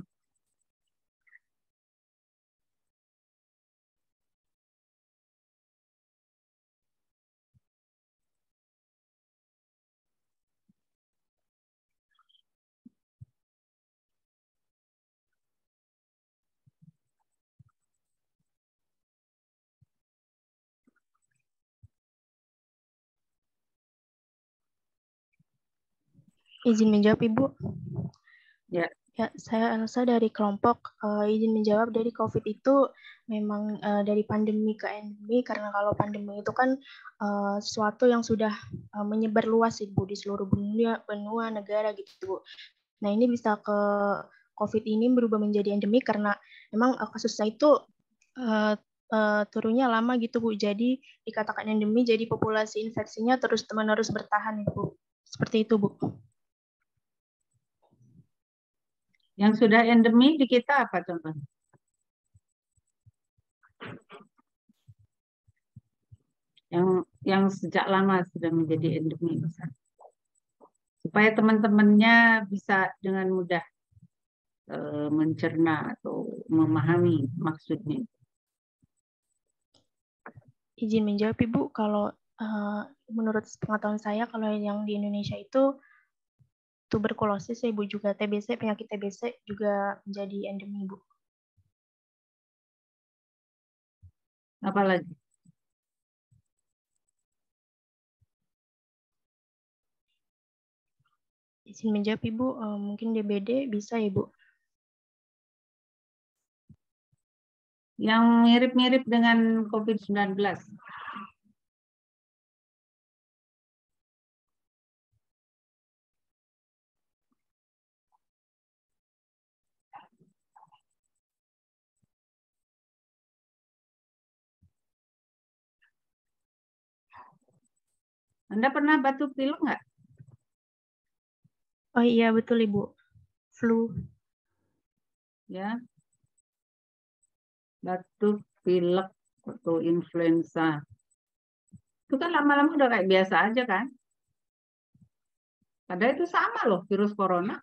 Izin menjawab, Ibu. Ya. Ya, saya Elsa dari kelompok izin menjawab. Dari COVID itu memang dari pandemi ke endemi, karena kalau pandemi itu kan sesuatu yang sudah menyebar luas, Ibu, di seluruh benua negara gitu, Bu. Nah, ini bisa ke COVID ini berubah menjadi endemi karena memang kasusnya itu turunnya lama gitu, Bu. Jadi dikatakan endemi, jadi populasi infeksinya terus-menerus bertahan, Ibu. Seperti itu, Bu. Yang sudah endemi di kita apa contohnya? Yang sejak lama sudah menjadi endemi, misalnya. Supaya teman-temannya bisa dengan mudah mencerna atau memahami maksudnya. Izin menjawab, Ibu, kalau menurut pengetahuan saya, kalau yang di Indonesia itu tuberkulosis, Ibu, juga TBC, penyakit TBC juga menjadi endemi, Ibu. Apa lagi? Izin menjawab, Ibu, mungkin DBD bisa, Ibu. Yang mirip-mirip dengan COVID-19. Anda pernah batuk pilek nggak? Oh iya, betul, Ibu. Flu. Ya. Batuk, pilek, atau influenza. Itu kan lama-lama udah kayak biasa aja kan? Padahal itu sama loh, virus corona.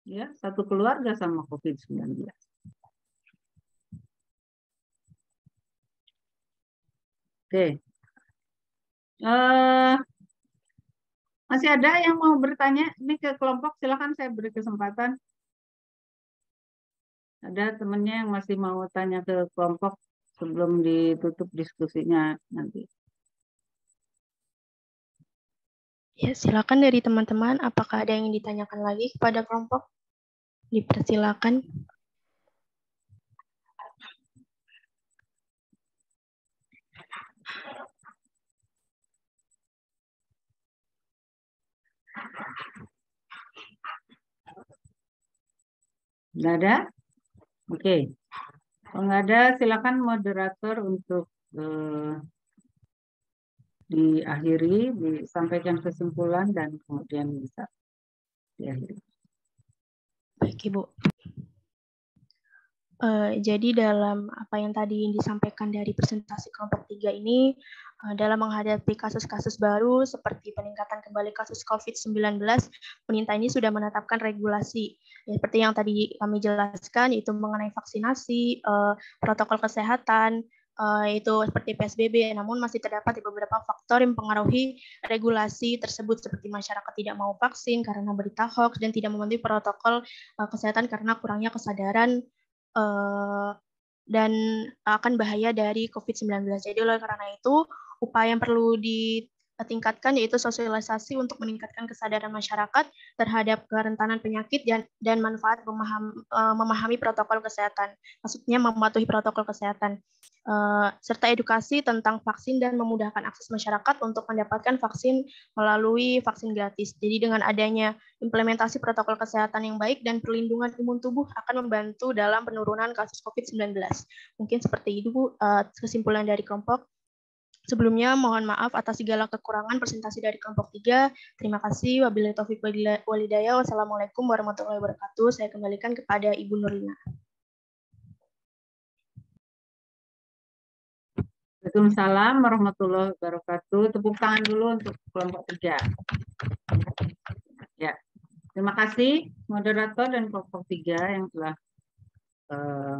Ya, satu keluarga sama COVID-19. Oke. Masih ada yang mau bertanya? Ini ke kelompok, silakan saya beri kesempatan. Ada temannya yang masih mau tanya ke kelompok sebelum ditutup diskusinya nanti. Ya, silakan dari teman-teman. Apakah ada yang ditanyakan lagi kepada kelompok? Dipersilakan. Nggak ada? Oke. Kalau nggak ada, silakan moderator untuk diakhiri, disampaikan kesimpulan, dan kemudian bisa diakhiri. Baik, Ibu. Jadi dalam apa yang tadi disampaikan dari presentasi kelompok 3 ini, dalam menghadapi kasus-kasus baru seperti peningkatan kembali kasus COVID-19, pemerintah ini sudah menetapkan regulasi. Ya, seperti yang tadi kami jelaskan, itu mengenai vaksinasi, protokol kesehatan, itu seperti PSBB, namun masih terdapat beberapa faktor yang mempengaruhi regulasi tersebut, seperti masyarakat tidak mau vaksin karena berita hoax dan tidak mematuhi protokol kesehatan karena kurangnya kesadaran dan akan bahaya dari COVID-19. Jadi oleh karena itu, upaya yang perlu ditingkatkan yaitu sosialisasi untuk meningkatkan kesadaran masyarakat terhadap kerentanan penyakit dan manfaat memahami protokol kesehatan. Maksudnya mematuhi protokol kesehatan. Serta edukasi tentang vaksin dan memudahkan akses masyarakat untuk mendapatkan vaksin melalui vaksin gratis. Jadi dengan adanya implementasi protokol kesehatan yang baik dan perlindungan imun tubuh akan membantu dalam penurunan kasus COVID-19. Mungkin seperti itu, Bu, kesimpulan dari kelompok. Sebelumnya mohon maaf atas segala kekurangan presentasi dari kelompok 3. Terima kasih. Wabillahi taufiq walhidayah. Wassalamualaikum warahmatullahi wabarakatuh. Saya kembalikan kepada Ibu Nurlina. Waalaikumsalam warahmatullahi wabarakatuh. Tepuk tangan dulu untuk kelompok 3. Ya, terima kasih moderator dan kelompok 3 yang telah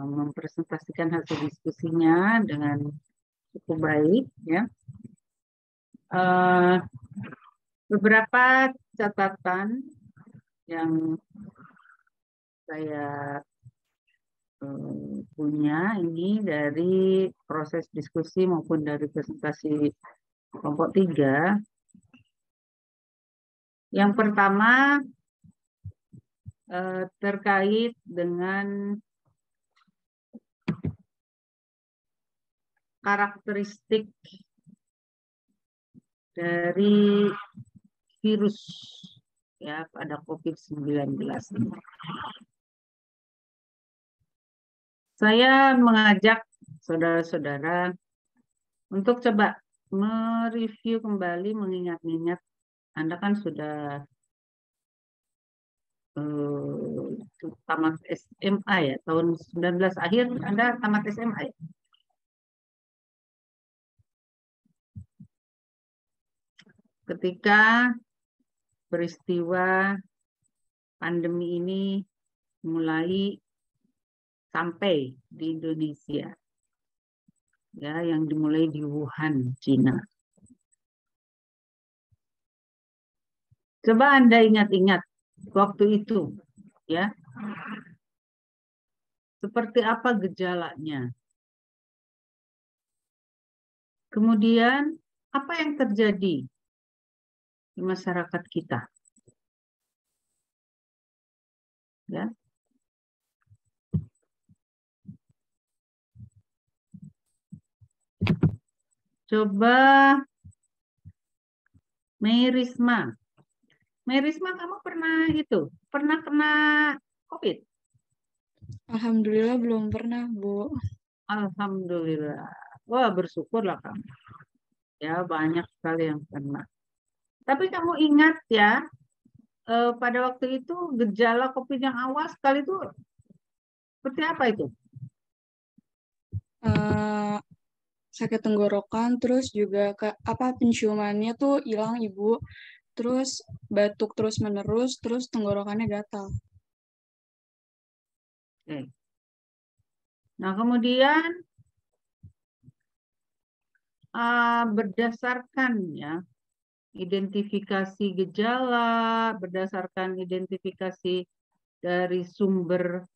mempresentasikan hasil diskusinya dengan cukup baik. Ya, beberapa catatan yang saya punya ini dari proses diskusi maupun dari presentasi kelompok 3. Yang pertama terkait dengan karakteristik dari virus ya pada COVID-19. Saya mengajak saudara-saudara untuk coba mereview kembali, mengingat-ingat. Anda kan sudah tamat SMA ya, tahun 19 akhir Anda tamat SMA ya? Ketika peristiwa pandemi ini mulai sampai di Indonesia, ya, yang dimulai di Wuhan, Cina. Coba Anda ingat-ingat waktu itu, ya, seperti apa gejalanya. Kemudian apa yang terjadi di masyarakat kita, ya? Coba Merisma. Merisma, kamu pernah kena COVID? Alhamdulillah belum pernah, Bu. Alhamdulillah. Wah, bersyukurlah kamu. Ya, banyak sekali yang kena. Tapi kamu ingat ya, pada waktu itu gejala COVID yang awal sekali itu seperti apa itu? Sakit tenggorokan, terus juga penciumannya tuh hilang, Ibu. Terus batuk terus-menerus, terus tenggorokannya gatal. Oke. Nah, kemudian berdasarkan ya identifikasi gejala, berdasarkan identifikasi dari sumber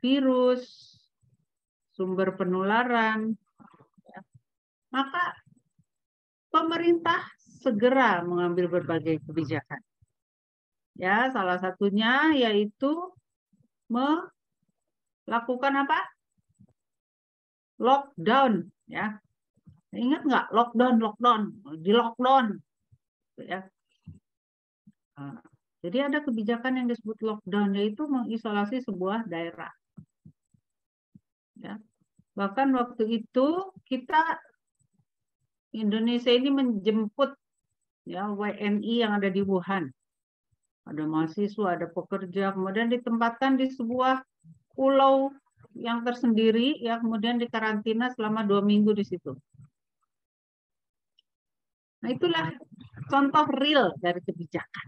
virus, sumber penularan, ya, maka pemerintah segera mengambil berbagai kebijakan. Ya, salah satunya yaitu melakukan apa? Lockdown, ya. Ingat nggak lockdown, di lockdown, ya. Nah, jadi ada kebijakan yang disebut lockdown, yaitu mengisolasi sebuah daerah. Ya. Bahkan waktu itu kita Indonesia ini menjemput ya WNI yang ada di Wuhan. Ada mahasiswa, ada pekerja, kemudian ditempatkan di sebuah pulau yang tersendiri, ya kemudian dikarantina selama 2 minggu di situ. Nah, itulah contoh real dari kebijakan.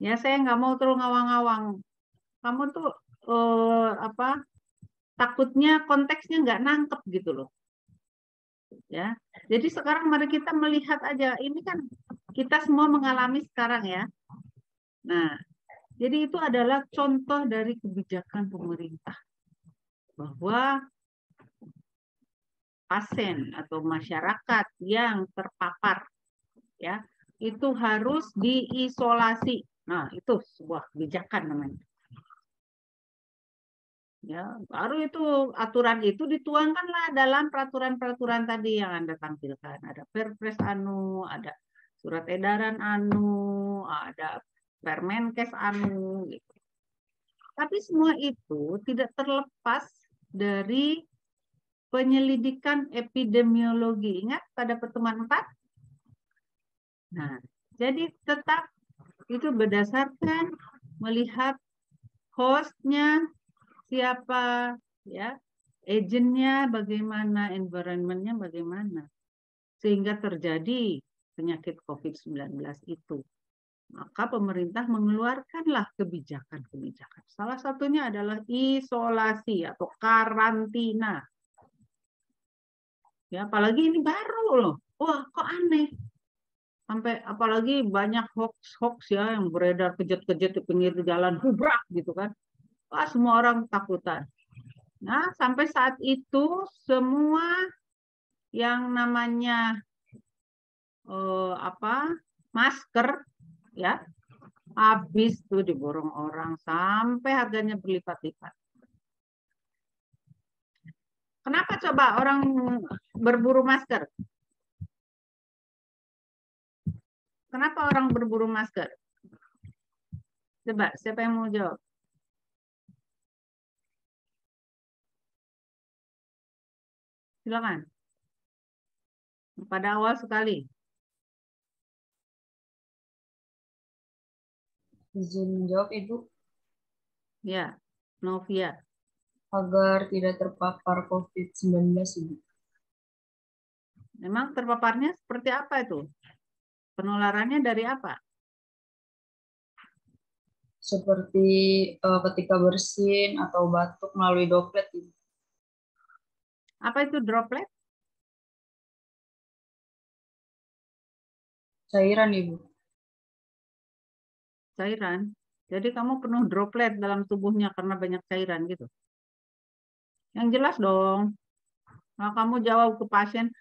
Ya, saya nggak mau terus ngawang-ngawang. Kamu tuh takutnya konteksnya nggak nangkep gitu loh. Ya, jadi sekarang mari kita melihat aja. Ini kan kita semua mengalami sekarang ya. Nah, jadi itu adalah contoh dari kebijakan pemerintah bahwa pasien atau masyarakat yang terpapar ya itu harus diisolasi. Nah, itu sebuah kebijakan namanya. Ya, baru itu aturan itu dituangkanlah dalam peraturan-peraturan tadi yang Anda tampilkan. Ada Perpres anu, ada surat edaran anu, ada Permenkes anu gitu. Tapi semua itu tidak terlepas dari penyelidikan epidemiologi. Ingat pada pertemuan 4? Nah, jadi tetap itu berdasarkan melihat hostnya siapa, ya, agentnya bagaimana, environmentnya bagaimana, sehingga terjadi penyakit COVID-19 itu. Maka pemerintah mengeluarkanlah kebijakan-kebijakan. Salah satunya adalah isolasi atau karantina. Ya, apalagi ini baru loh. Wah, kok aneh. Sampai apalagi banyak hoax-hoax ya yang beredar kejut-kejut di pinggir jalan, hubrak gitu kan. Wah, semua orang takutan. Nah, sampai saat itu semua yang namanya masker ya habis tuh diborong orang sampai harganya berlipat-lipat. Kenapa coba orang berburu masker? Kenapa orang berburu masker? Coba, siapa yang mau jawab? Silakan. Pada awal sekali. Izin menjawab, Ibu. Ya, Novia. Agar tidak terpapar COVID-19, Ibu. Memang terpaparnya seperti apa itu? Penularannya dari apa? Seperti ketika bersin atau batuk melalui droplet, Ibu. Apa itu droplet? Cairan, Ibu. Cairan. Jadi kamu penuh droplet dalam tubuhnya karena banyak cairan gitu. Yang jelas dong. Nah, kamu jawab ke pasien,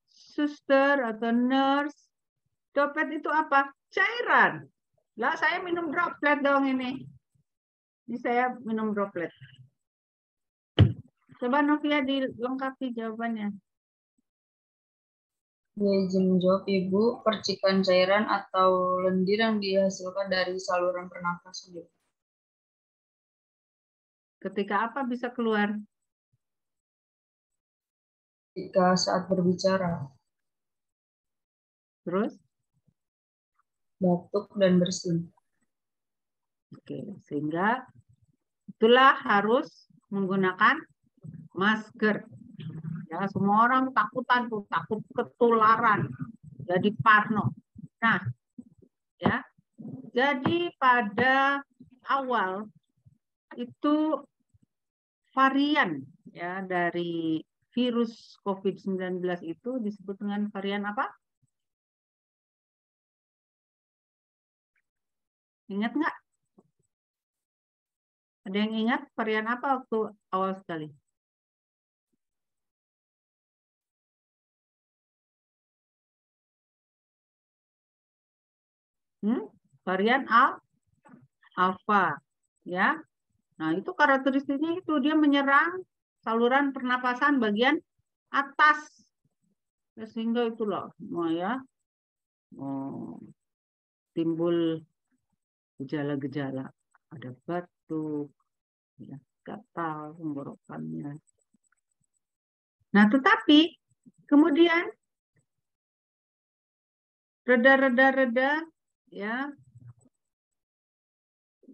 suster atau nurse, droplet itu apa? Cairan. Lah saya minum droplet dong ini. Ini saya minum droplet. Coba Novia dilengkapi jawabannya. Ya, izin menjawab, Ibu. Percikan cairan atau lendir yang dihasilkan dari saluran pernafasan, Ibu. Ketika apa bisa keluar? Ketika saat berbicara. Terus? Batuk dan bersin. Oke, sehingga itulah harus menggunakan masker. Ya, semua orang takutan tuh, takut ketularan. Jadi parno. Nah, ya. Jadi pada awal itu varian ya dari virus COVID-19 itu disebut dengan varian apa? Ingat nggak? Ada yang ingat varian apa waktu awal sekali? Varian alpha, ya. Nah, itu karakteristiknya itu dia menyerang saluran pernapasan bagian atas, sehingga itulah, ya, timbul gejala-gejala, ada batuk, ya, gatal tenggorokannya. Nah, tetapi kemudian reda, ya,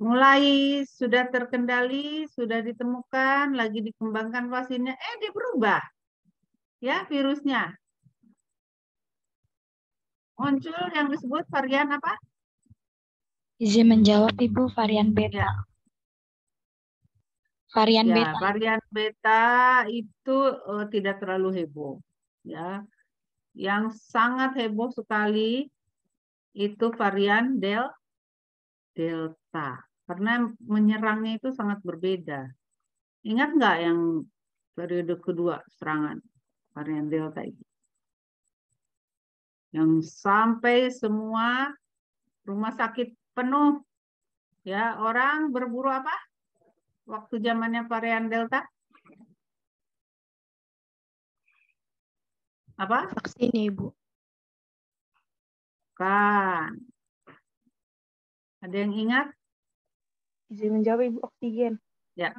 mulai sudah terkendali, sudah ditemukan, lagi dikembangkan vaksinnya, dia berubah. Ya, virusnya. Muncul yang disebut varian apa? Izin menjawab Ibu, varian beta. Ya. Varian Ya, beta. varian beta itu tidak terlalu heboh. Ya, yang sangat heboh sekali itu varian delta, karena menyerangnya itu sangat berbeda. Ingat nggak yang periode kedua serangan varian delta itu? Yang sampai semua rumah sakit penuh, ya, orang berburu apa? Waktu zamannya varian delta? Apa? Vaksin ya, Ibu. Kan. Ada yang ingat? Izin menjawab Ibu, oksigen. Ya.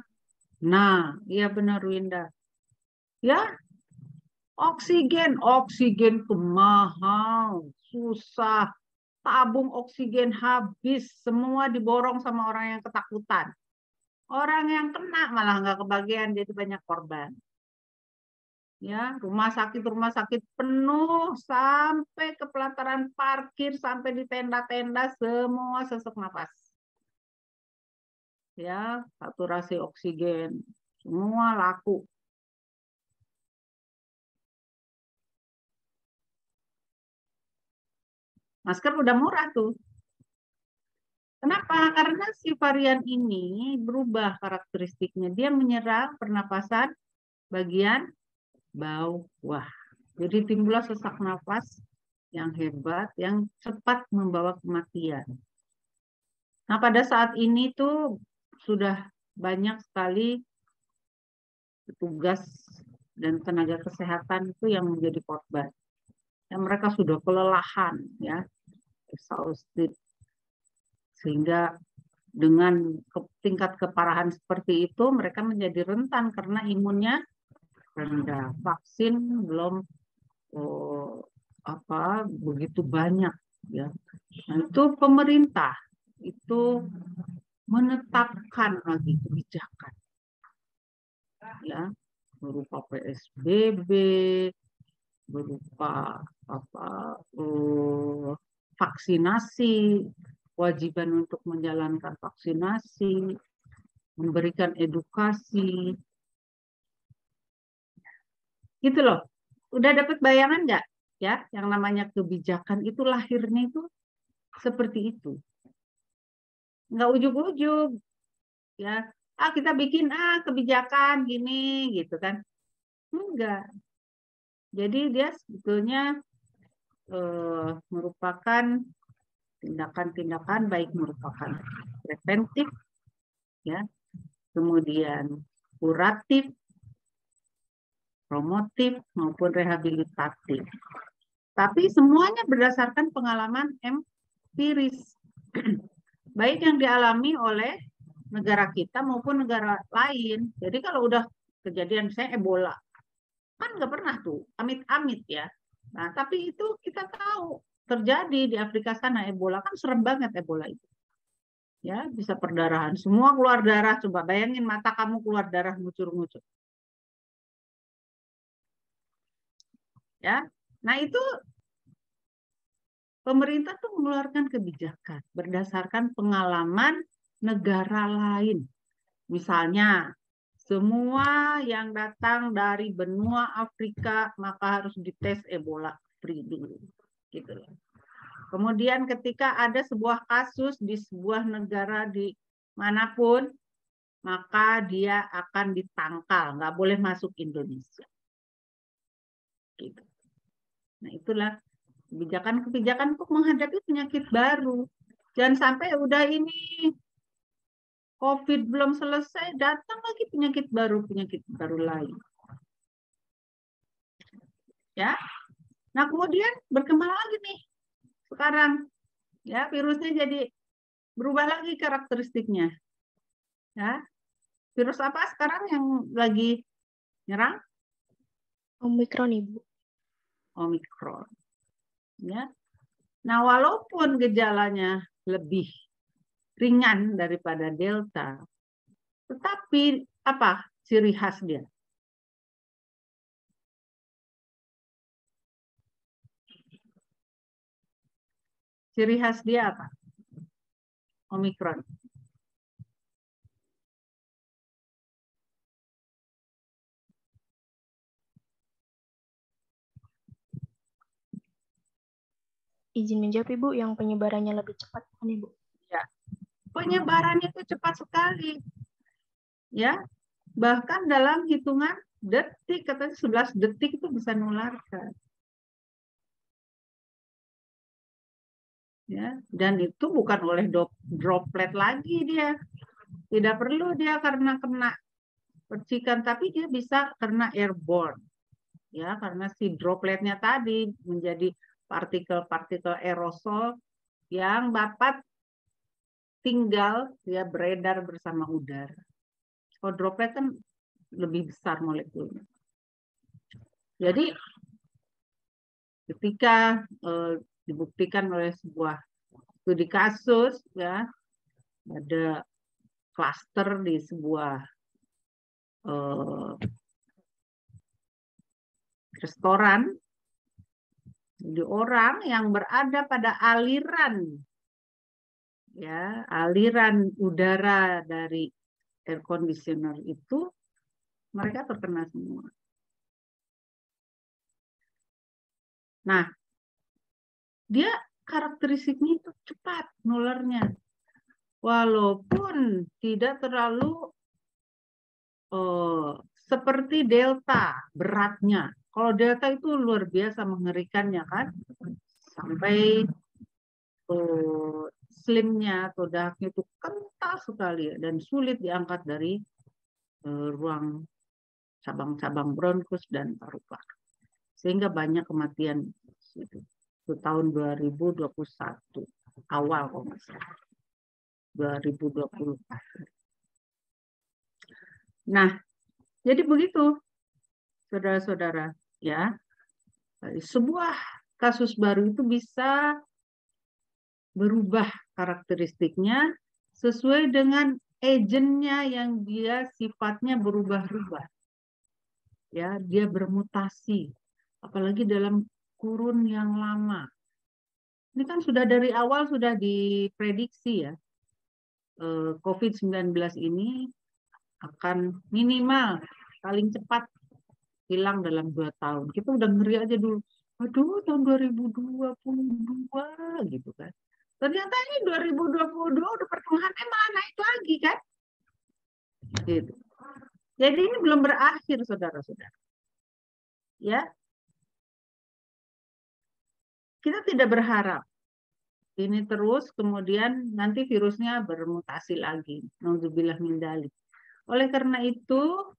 Nah, iya benar Winda. Ya, oksigen tuh mahal, susah. Tabung oksigen habis, semua diborong sama orang yang ketakutan. Orang yang kena malah nggak kebagian, jadi banyak korban. Ya, rumah sakit penuh sampai ke pelataran parkir, sampai di tenda-tenda, semua sesak napas. Ya, saturasi oksigen, semua laku. Masker udah murah tuh. Kenapa? Karena si varian ini berubah karakteristiknya. Dia menyerang pernapasan bagian bawah. Jadi timbullah sesak nafas yang hebat, yang cepat membawa kematian. Nah, pada saat ini tuh sudah banyak sekali petugas dan tenaga kesehatan itu yang menjadi korban. Ya, mereka sudah kelelahan, ya, exhausted. Sehingga dengan tingkat keparahan seperti itu, mereka menjadi rentan karena imunnya rendah. Vaksin belum begitu banyak, ya. Nah, itu pemerintah itu menetapkan lagi kebijakan, ya, berupa PSBB, berupa vaksinasi, kewajiban untuk menjalankan vaksinasi, memberikan edukasi, gitu loh. Udah dapat bayangan nggak? Ya, yang namanya kebijakan itu lahirnya itu seperti itu. Nggak ujug-ujug, ya. Kita bikin kebijakan gini, gitu kan? Enggak. Jadi dia sebetulnya merupakan tindakan-tindakan, baik merupakan preventif, ya, kemudian kuratif, promotif maupun rehabilitatif. Tapi semuanya berdasarkan pengalaman empiris, baik yang dialami oleh negara kita maupun negara lain. Jadi kalau udah kejadian misalnya Ebola, kan nggak pernah tuh, amit-amit ya. Nah, tapi itu kita tahu terjadi di Afrika sana Ebola, kan serem banget Ebola itu. Ya, bisa perdarahan, semua keluar darah. Coba bayangin mata kamu keluar darah ngucur-ngucur. Ya, nah itu pemerintah tuh mengeluarkan kebijakan berdasarkan pengalaman negara lain. Misalnya, semua yang datang dari benua Afrika maka harus dites Ebola free dulu, gitu loh. Kemudian ketika ada sebuah kasus di sebuah negara di manapun, maka dia akan ditangkal, nggak boleh masuk Indonesia. Gitu. Nah, itulah kebijakan-kebijakan untuk menghadapi penyakit baru. Jangan sampai udah ini COVID belum selesai, datang lagi penyakit baru lain. Ya. Nah, kemudian berkembang lagi nih. Sekarang ya virusnya jadi berubah lagi karakteristiknya. Ya. Virus apa sekarang yang lagi nyerang? Omikron, Ibu. Omikron. Ya. Nah, walaupun gejalanya lebih ringan daripada Delta. Tetapi apa ciri khas dia? Ciri khas dia apa? Omikron. Izin menjawab Ibu, yang penyebarannya lebih cepat kan Ibu? Ya, penyebarannya itu cepat sekali. Ya, bahkan dalam hitungan detik, katanya 11 detik itu bisa nularkan. Ya, dan itu bukan oleh droplet lagi dia. Tidak perlu dia karena kena percikan, tapi dia bisa karena airborne. Ya, karena si dropletnya tadi menjadi partikel-partikel aerosol yang dapat tinggal ya beredar bersama udara. Kalau droplet kan lebih besar molekulnya. Jadi ketika dibuktikan oleh sebuah studi kasus ya ada klaster di sebuah restoran, jadi orang yang berada pada aliran udara dari air conditioner itu mereka terkena semua. Nah, dia karakteristiknya itu cepat nularnya, walaupun tidak terlalu seperti Delta beratnya. Kalau Delta itu luar biasa mengerikannya kan, sampai slimnya atau dahaknya itu kental sekali dan sulit diangkat dari ruang cabang-cabang bronkus dan paru-paru. Sehingga banyak kematian itu tahun 2021 awal kalau nggak salah. 2020. Nah, jadi begitu saudara-saudara ya. Sebuah kasus baru itu bisa berubah karakteristiknya sesuai dengan agennya yang dia sifatnya berubah-ubah. Ya, dia bermutasi. Apalagi dalam kurun yang lama. Ini kan sudah dari awal sudah diprediksi ya. COVID-19 ini akan minimal paling cepat hilang dalam 2 tahun. Kita udah ngeri aja dulu. Aduh, tahun 2022 gitu kan. Ternyata ini 2022 udah pertengahannya malah naik lagi kan. Gitu. Jadi ini belum berakhir saudara-saudara. Ya. Kita tidak berharap ini terus kemudian nanti virusnya bermutasi lagi. Naudzubillah min dzalik. Oleh karena itu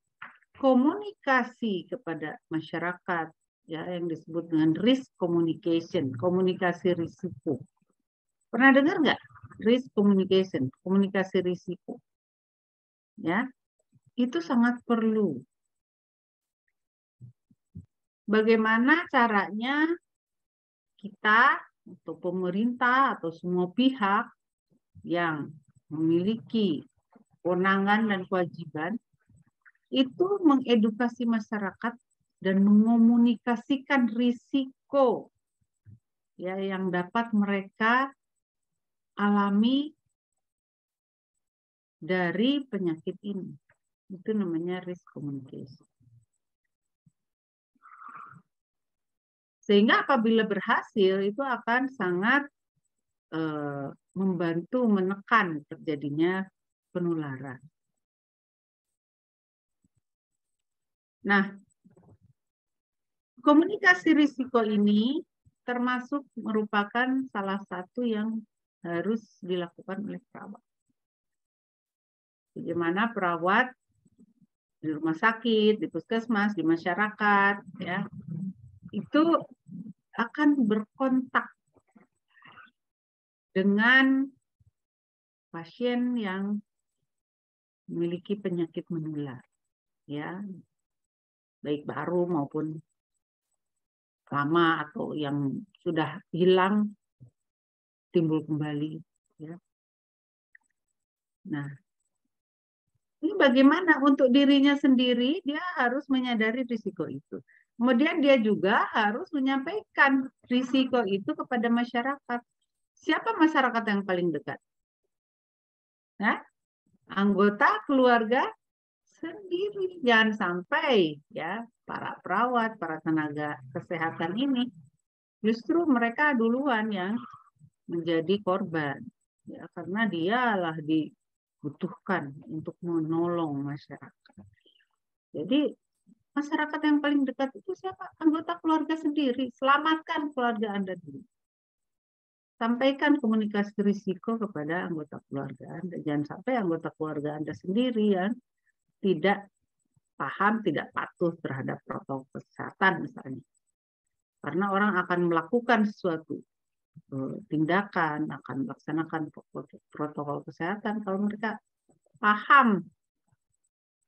komunikasi kepada masyarakat ya yang disebut dengan risk communication, komunikasi risiko. Pernah dengar nggak risk communication, komunikasi risiko? Ya, itu sangat perlu. Bagaimana caranya kita atau pemerintah atau semua pihak yang memiliki kewenangan dan kewajiban itu mengedukasi masyarakat dan mengomunikasikan risiko ya yang dapat mereka alami dari penyakit ini. Itu namanya risk communication. Sehingga apabila berhasil itu akan sangat membantu menekan terjadinya penularan. Nah, komunikasi risiko ini termasuk merupakan salah satu yang harus dilakukan oleh perawat. Bagaimana perawat di rumah sakit, di puskesmas, di masyarakat, ya, itu akan berkontak dengan pasien yang memiliki penyakit menular, ya, baik baru maupun lama atau yang sudah hilang timbul kembali. Ya. Nah, ini bagaimana untuk dirinya sendiri, dia harus menyadari risiko itu. Kemudian dia juga harus menyampaikan risiko itu kepada masyarakat. Siapa masyarakat yang paling dekat? Nah, anggota keluarga sendiri. Jangan sampai ya para perawat, para tenaga kesehatan ini justru mereka duluan yang menjadi korban. Ya, karena dialah dibutuhkan untuk menolong masyarakat. Jadi masyarakat yang paling dekat itu siapa? Anggota keluarga sendiri. Selamatkan keluarga Anda dulu. Sampaikan komunikasi risiko kepada anggota keluarga Anda. Jangan sampai anggota keluarga Anda sendiri yang tidak paham, tidak patuh terhadap protokol kesehatan misalnya. Karena orang akan melakukan sesuatu tindakan, akan melaksanakan protokol kesehatan kalau mereka paham.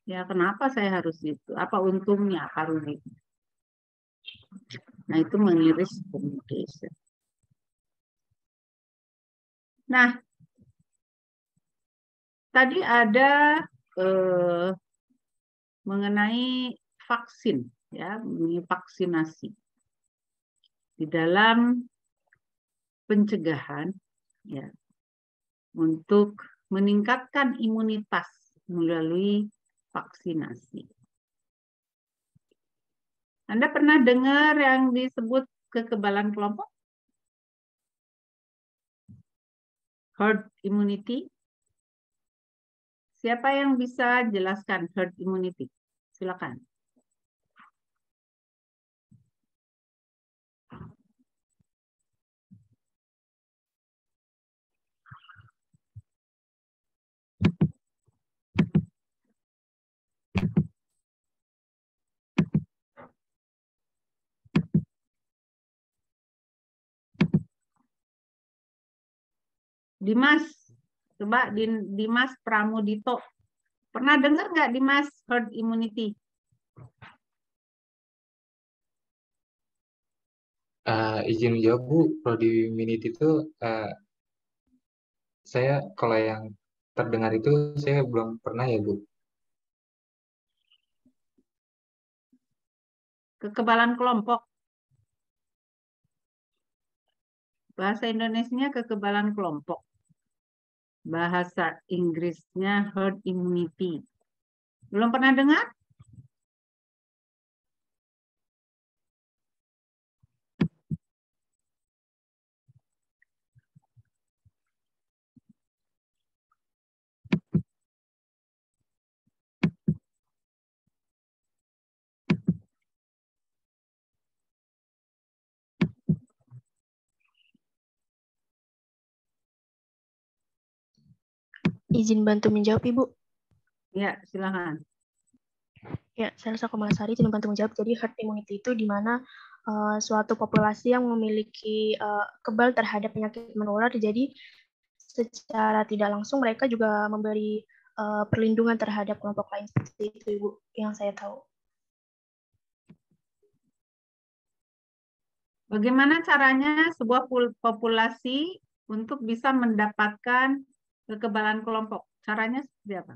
Ya, kenapa saya harus itu? Apa untungnya, apa ruginya? Nah, itu mengiris communication. Nah, tadi ada mengenai vaksin, ya, mengenai vaksinasi. Di dalam pencegahan, ya, untuk meningkatkan imunitas melalui vaksinasi. Anda pernah dengar yang disebut kekebalan kelompok? Herd immunity? Siapa yang bisa jelaskan herd immunity? Silakan. Dimas, coba Dimas Pramudito. Pernah dengar nggak Dimas herd immunity? Izin menjawab Bu, herd immunity itu saya kalau yang terdengar itu saya belum pernah ya Bu. Kekebalan kelompok. Bahasa Indonesianya kekebalan kelompok. Bahasa Inggrisnya herd immunity. Belum pernah dengar? Izin bantu menjawab, Ibu. Ya, silakan. Ya, saya Elsa Komalasari, izin bantu menjawab. Jadi herd immunity itu di mana suatu populasi yang memiliki kebal terhadap penyakit menular, jadi secara tidak langsung mereka juga memberi perlindungan terhadap kelompok lain, seperti itu, Ibu, yang saya tahu. Bagaimana caranya sebuah populasi untuk bisa mendapatkan kekebalan kelompok? Caranya seperti apa?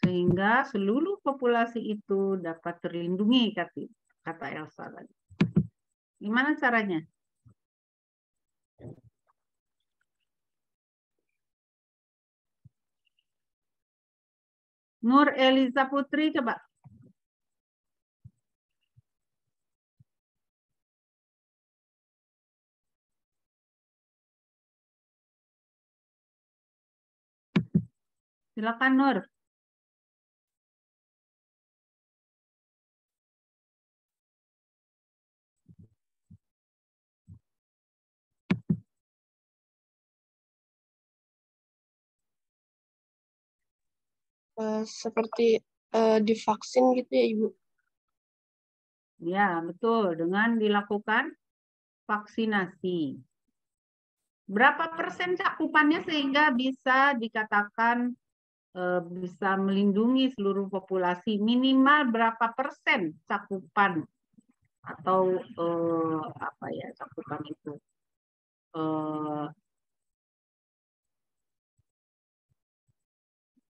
Sehingga seluruh populasi itu dapat terlindungi, kata Elsa tadi. Gimana caranya? Nur Eliza Putri, coba. Silakan Nur. Seperti divaksin gitu ya Ibu? Ya, betul. Dengan dilakukan vaksinasi. Berapa persen cakupannya sehingga bisa dikatakan bisa melindungi seluruh populasi? Minimal berapa persen cakupan atau apa ya cakupan itu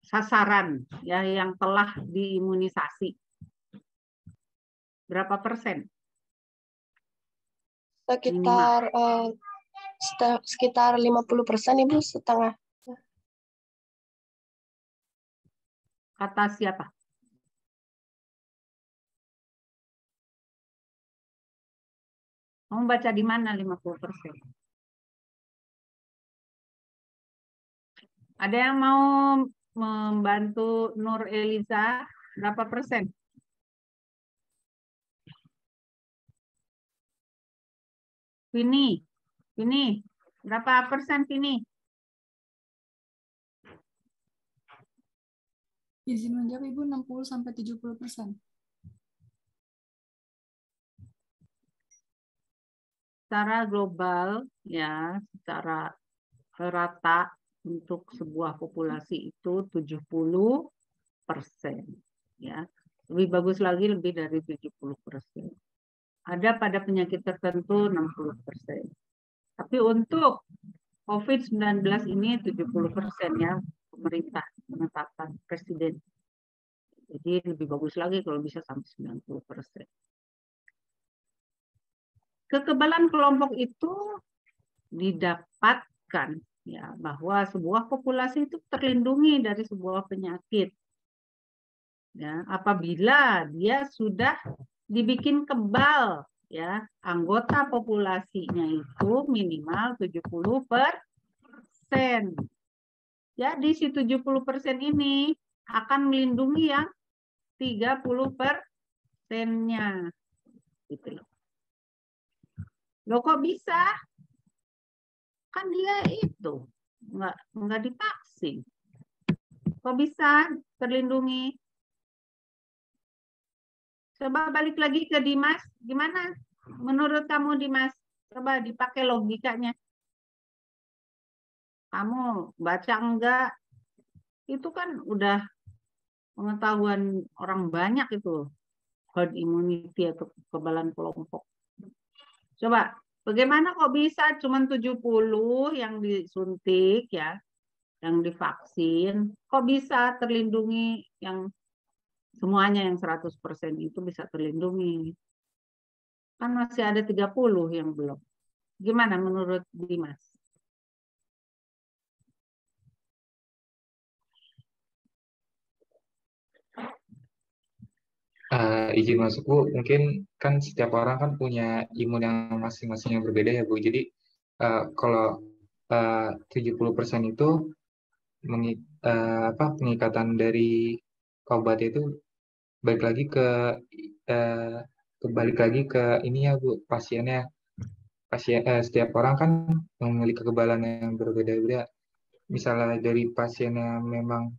sasaran ya yang telah diimunisasi. Berapa persen? Sekitar 50% Ibu, setengah. Kata siapa? Kamu baca di mana 50%? Ada yang mau membantu Nur Eliza? Berapa persen? Vini, berapa persen Vini? Izin menjawab Ibu 60-70%. Secara global ya, secara rata untuk sebuah populasi itu 70% ya. Lebih bagus lagi lebih dari 70%. Ada pada penyakit tertentu 60%. Tapi untuk COVID-19 ini 70% ya pemerintah menetapkan presiden. Jadi lebih bagus lagi kalau bisa sampai 90%. Kekebalan kelompok itu didapatkan ya bahwa sebuah populasi itu terlindungi dari sebuah penyakit ya apabila dia sudah dibikin kebal ya anggota populasinya itu minimal 70%. Jadi si 70% ini akan melindungi yang 30%-nya gitu loh. Loh kok bisa? Kan dia itu nggak divaksin. Kok bisa terlindungi? Coba balik lagi ke Dimas, gimana? Menurut kamu Dimas, coba dipakai logikanya. Kamu baca enggak? Itu kan udah pengetahuan orang banyak itu, herd immunity atau kekebalan kelompok. Coba, bagaimana kok bisa cuma 70 yang disuntik ya, yang divaksin, kok bisa terlindungi yang semuanya yang 100% itu bisa terlindungi. Kan masih ada 30 yang belum. Gimana menurut Dimas? Izin masuk Bu, mungkin kan setiap orang kan punya imun yang masing-masing yang berbeda ya Bu. Jadi kalau 70% itu pengikatan dari obat itu balik lagi ke ini ya Bu, pasiennya. Setiap orang kan memiliki kekebalan yang berbeda-beda. Misalnya dari pasien yang memang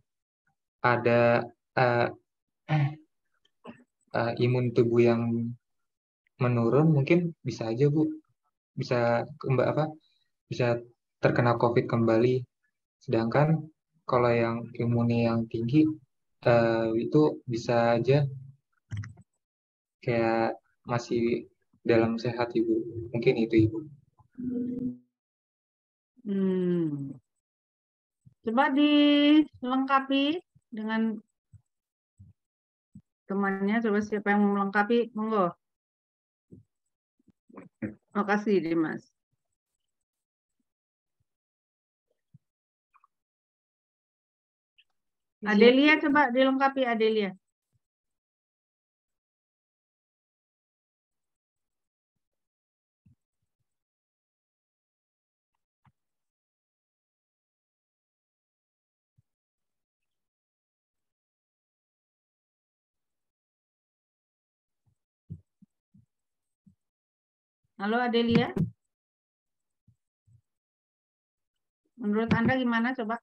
ada imun tubuh yang menurun, mungkin bisa aja Bu, bisa bisa terkena COVID kembali. Sedangkan kalau yang imunnya yang tinggi itu bisa aja kayak masih dalam sehat Ibu. Mungkin itu Ibu. Coba dilengkapi dengan temannya. Coba siapa yang mau melengkapi, monggo. Terima kasih Dimas. Adelia coba dilengkapi Adelia. Halo Adelia. Menurut Anda gimana coba?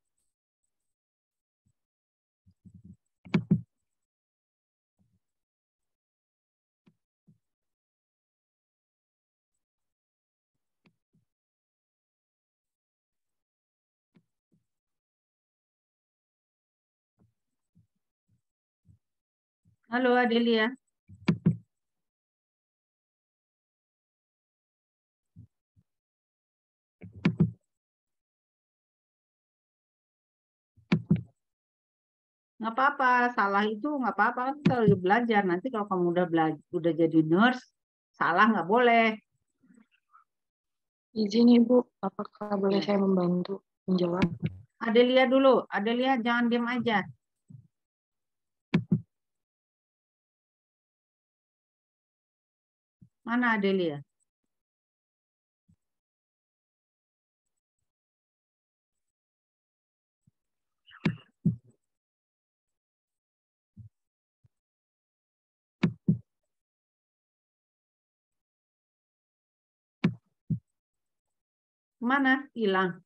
Halo Adelia. Nggak apa-apa, salah itu nggak apa-apa, kan kita lagi belajar. Nanti kalau kamu udah jadi nurse, salah nggak boleh. Izin Ibu, apakah boleh saya membantu menjawab? Adelia dulu, Adelia jangan diam aja. Mana Adelia? Mana? Hilang.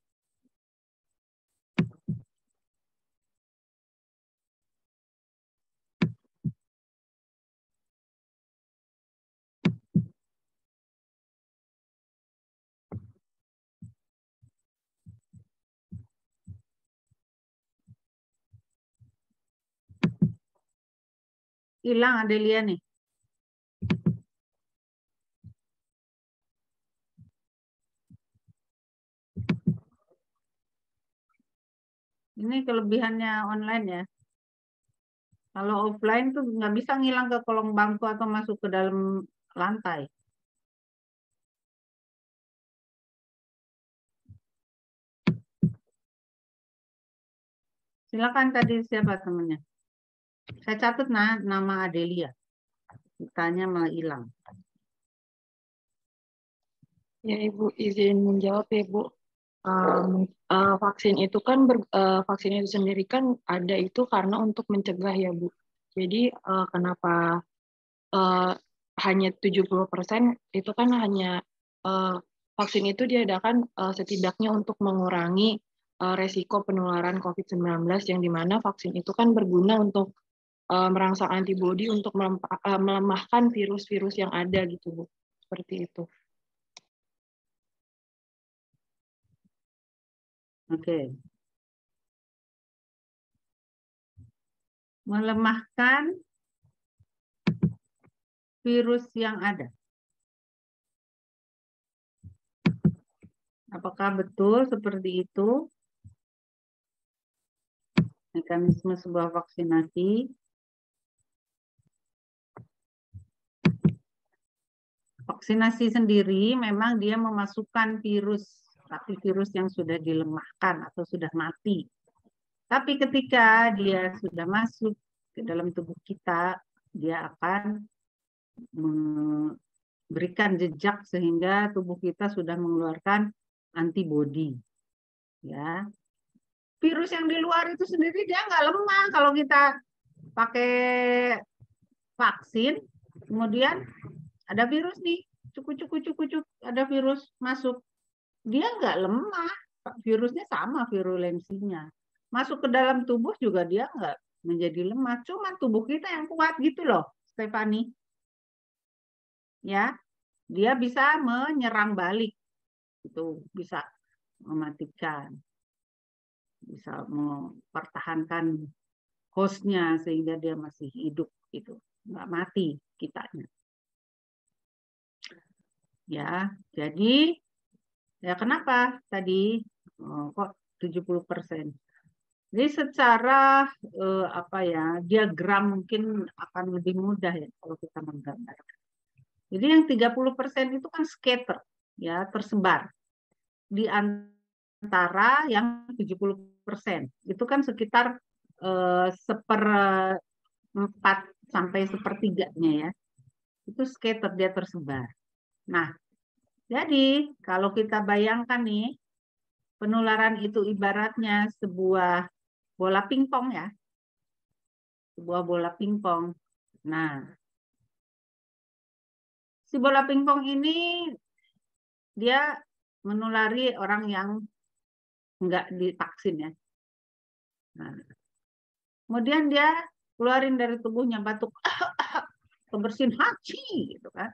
Hilang Adelia nih. Ini kelebihannya online ya. Kalau offline tuh nggak bisa ngilang ke kolong bangku atau masuk ke dalam lantai. Silakan tadi siapa temannya? Saya catat nama Adelia. Ditanya malah hilang. Ya Ibu, izin menjawab ya Ibu. Vaksin itu kan vaksin itu sendiri kan ada itu karena untuk mencegah ya Bu. Jadi kenapa hanya 70% itu kan hanya vaksin itu diadakan setidaknya untuk mengurangi resiko penularan COVID-19 yang dimana vaksin itu kan berguna untuk merangsang antibodi untuk melemahkan virus-virus yang ada gitu Bu. Seperti itu. Oke. Melemahkan virus yang ada. Apakah betul seperti itu mekanisme sebuah vaksinasi? Vaksinasi sendiri memang dia memasukkan virus, tapi virus yang sudah dilemahkan atau sudah mati. Tapi ketika dia sudah masuk ke dalam tubuh kita, dia akan memberikan jejak sehingga tubuh kita sudah mengeluarkan antibodi. Ya, virus yang di luar itu sendiri dia nggak lemah kalau kita pakai vaksin, kemudian ada virus nih, cukup, ada virus masuk, dia nggak lemah, virusnya sama virulensinya, masuk ke dalam tubuh juga dia nggak menjadi lemah, cuma tubuh kita yang kuat gitu loh, Stefani. Ya, dia bisa menyerang balik, itu bisa mematikan, bisa mempertahankan hostnya sehingga dia masih hidup, itu nggak mati kitanya. Ya, jadi ya kenapa tadi kok 70%? Jadi secara apa ya, diagram mungkin akan lebih mudah ya kalau kita menggambarkan. Jadi yang 30% itu kan scatter, ya, tersebar di antara yang 70%. Itu kan sekitar 1/4 sampai 1/3-nya ya. Itu scatter, dia tersebar. Nah, jadi kalau kita bayangkan nih, penularan itu ibaratnya sebuah bola pingpong ya. Sebuah bola pingpong. Nah, si bola pingpong ini dia menulari orang yang enggak divaksin ya. Nah, kemudian dia keluarin dari tubuhnya batuk, kebersihin haci gitu kan.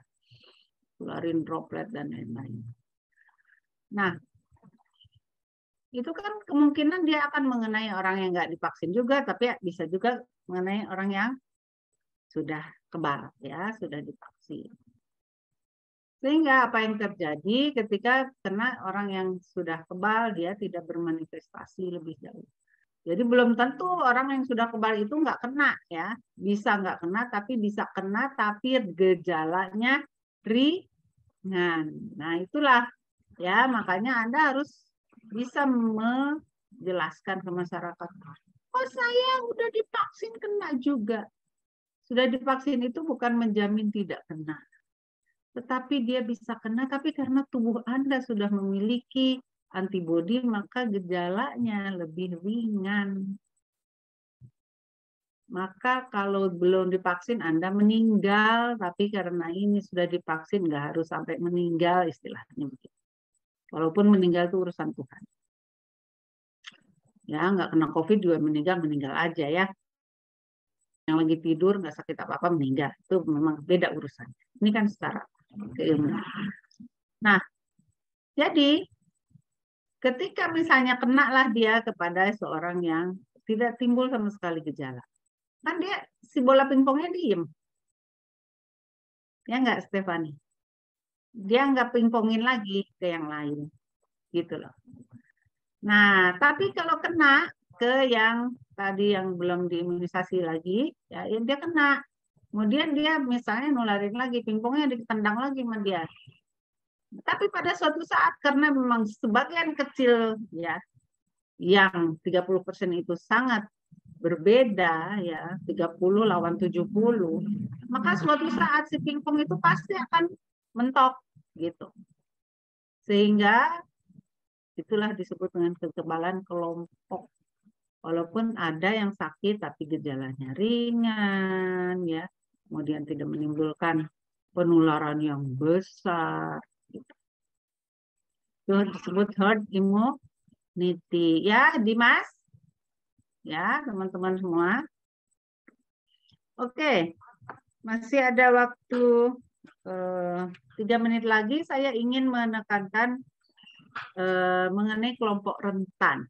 Keluarin droplet dan lain-lain. Nah, itu kan kemungkinan dia akan mengenai orang yang nggak divaksin juga, tapi bisa juga mengenai orang yang sudah kebal, ya, sudah divaksin. Sehingga apa yang terjadi ketika kena orang yang sudah kebal, dia tidak bermanifestasi lebih jauh. Jadi belum tentu orang yang sudah kebal itu nggak kena ya. Bisa nggak kena, tapi bisa kena, tapi gejalanya ringan. Nah itulah ya, makanya Anda harus bisa menjelaskan ke masyarakat. Oh saya udah divaksin kena juga. Sudah divaksin itu bukan menjamin tidak kena. Tetapi dia bisa kena, tapi karena tubuh Anda sudah memiliki antibodi, maka gejalanya lebih ringan. Maka kalau belum divaksin Anda meninggal, tapi karena ini sudah divaksin nggak harus sampai meninggal istilahnya begitu. Walaupun meninggal itu urusan Tuhan. Ya nggak kena COVID juga meninggal aja ya. Yang lagi tidur nggak sakit apa-apa meninggal, itu memang beda urusan. Ini kan secara keilmuan. Nah, jadi ketika misalnya kenalah dia kepada seorang yang tidak timbul sama sekali gejala, kan dia si bola pingpongnya diem, ya nggak Stefani? Dia nggak pingpongin lagi ke yang lain, gitu loh. Nah, tapi kalau kena ke yang tadi yang belum diimunisasi lagi, ya dia kena. Kemudian dia misalnya nularin lagi, pingpongnya ditendang lagi sama dia. Tapi pada suatu saat karena memang sebagian kecil ya yang 30% itu sangat berbeda ya, 30 lawan 70, maka suatu saat si pingpong itu pasti akan mentok gitu. Sehingga itulah disebut dengan kekebalan kelompok. Walaupun ada yang sakit tapi gejalanya ringan ya, kemudian tidak menimbulkan penularan yang besar. Itu disebut herd immunity. Ya, Dimas? Ya, teman-teman semua. Oke, masih ada waktu 3 menit lagi. Saya ingin menekankan mengenai kelompok rentan.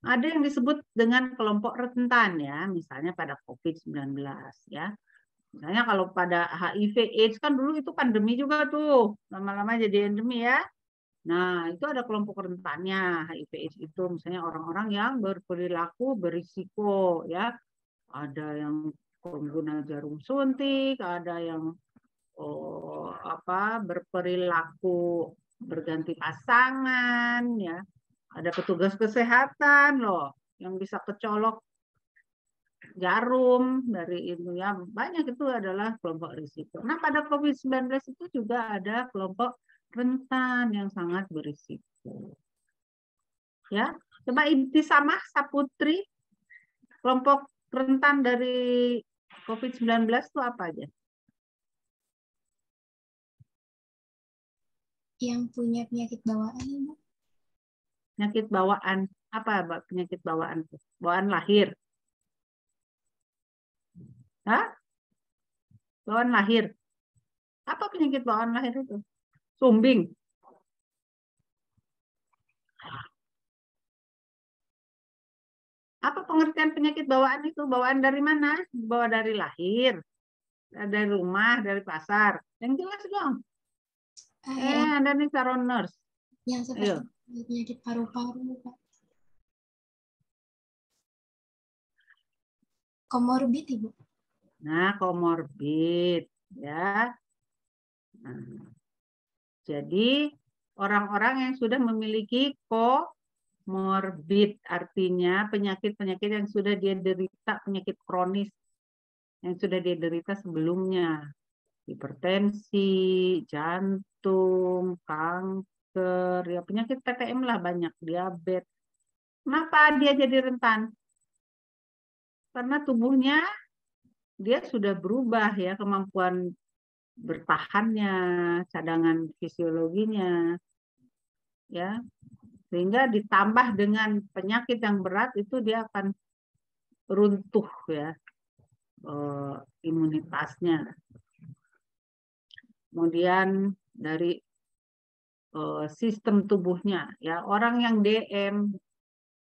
Ada yang disebut dengan kelompok rentan ya, misalnya pada COVID-19 ya. Misalnya kalau pada HIV/AIDS kan dulu itu pandemi juga tuh, lama-lama jadi endemi ya. Nah, itu ada kelompok rentannya HIV/AIDS itu, misalnya orang-orang yang berperilaku berisiko ya. Ada yang pengguna jarum suntik, ada yang berperilaku berganti pasangan ya. Ada petugas kesehatan loh yang bisa kecolok jarum dari itu ya, banyak itu adalah kelompok risiko. Nah pada COVID-19 itu juga ada kelompok rentan yang sangat berisiko. Ya, coba Ibtisamah Saputri, kelompok rentan dari COVID-19 itu apa aja? Yang punya penyakit bawaan, Ibu. Penyakit bawaan, apa penyakit bawaan itu? Bawaan lahir. Hah? Bawaan lahir. Apa penyakit bawaan lahir itu? Sumbing. Apa pengertian penyakit bawaan itu? Bawaan dari mana? Bawa dari lahir, dari rumah, dari pasar. Yang jelas dong. Ada nih coroners. Yang seperti penyakit paru-paru, Pak. Komorbid, Ibu. Nah, komorbid ya. Nah, jadi orang-orang yang sudah memiliki komorbid artinya penyakit-penyakit yang sudah dia derita, penyakit kronis yang sudah dia derita sebelumnya. Hipertensi, jantung, kanker, ya penyakit PTM lah banyak, diabetes. Kenapa dia jadi rentan? Karena tubuhnya dia sudah berubah ya, kemampuan bertahannya, cadangan fisiologinya, ya, sehingga ditambah dengan penyakit yang berat itu dia akan runtuh ya imunitasnya. Kemudian dari sistem tubuhnya, ya orang yang DM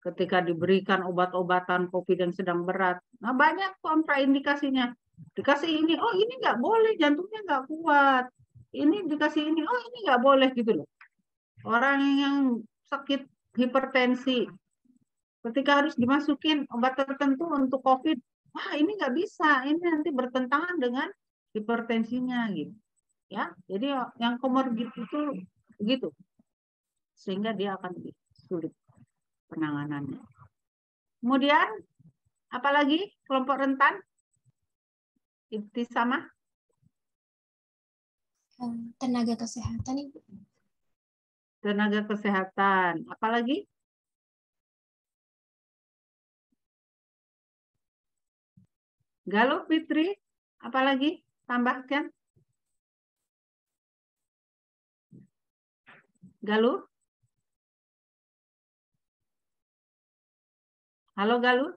ketika diberikan obat-obatan COVID yang sedang berat, nah banyak kontraindikasinya. Dikasih ini, oh ini nggak boleh, jantungnya nggak kuat. Ini dikasih ini, oh ini nggak boleh gitu loh. Orang yang sakit hipertensi, Ketika harus dimasukin obat tertentu untuk COVID, wah ini nggak bisa, ini nanti bertentangan dengan hipertensinya gitu. Ya, jadi yang komorbid itu begitu, sehingga dia akan lebih sulit penanganannya. Kemudian apalagi kelompok rentan? Ibtisama? Tenaga kesehatan, Ibu. Tenaga kesehatan. Apalagi? Galuh Fitri? Apalagi? Tambahkan. Galuh? Halo Galuh?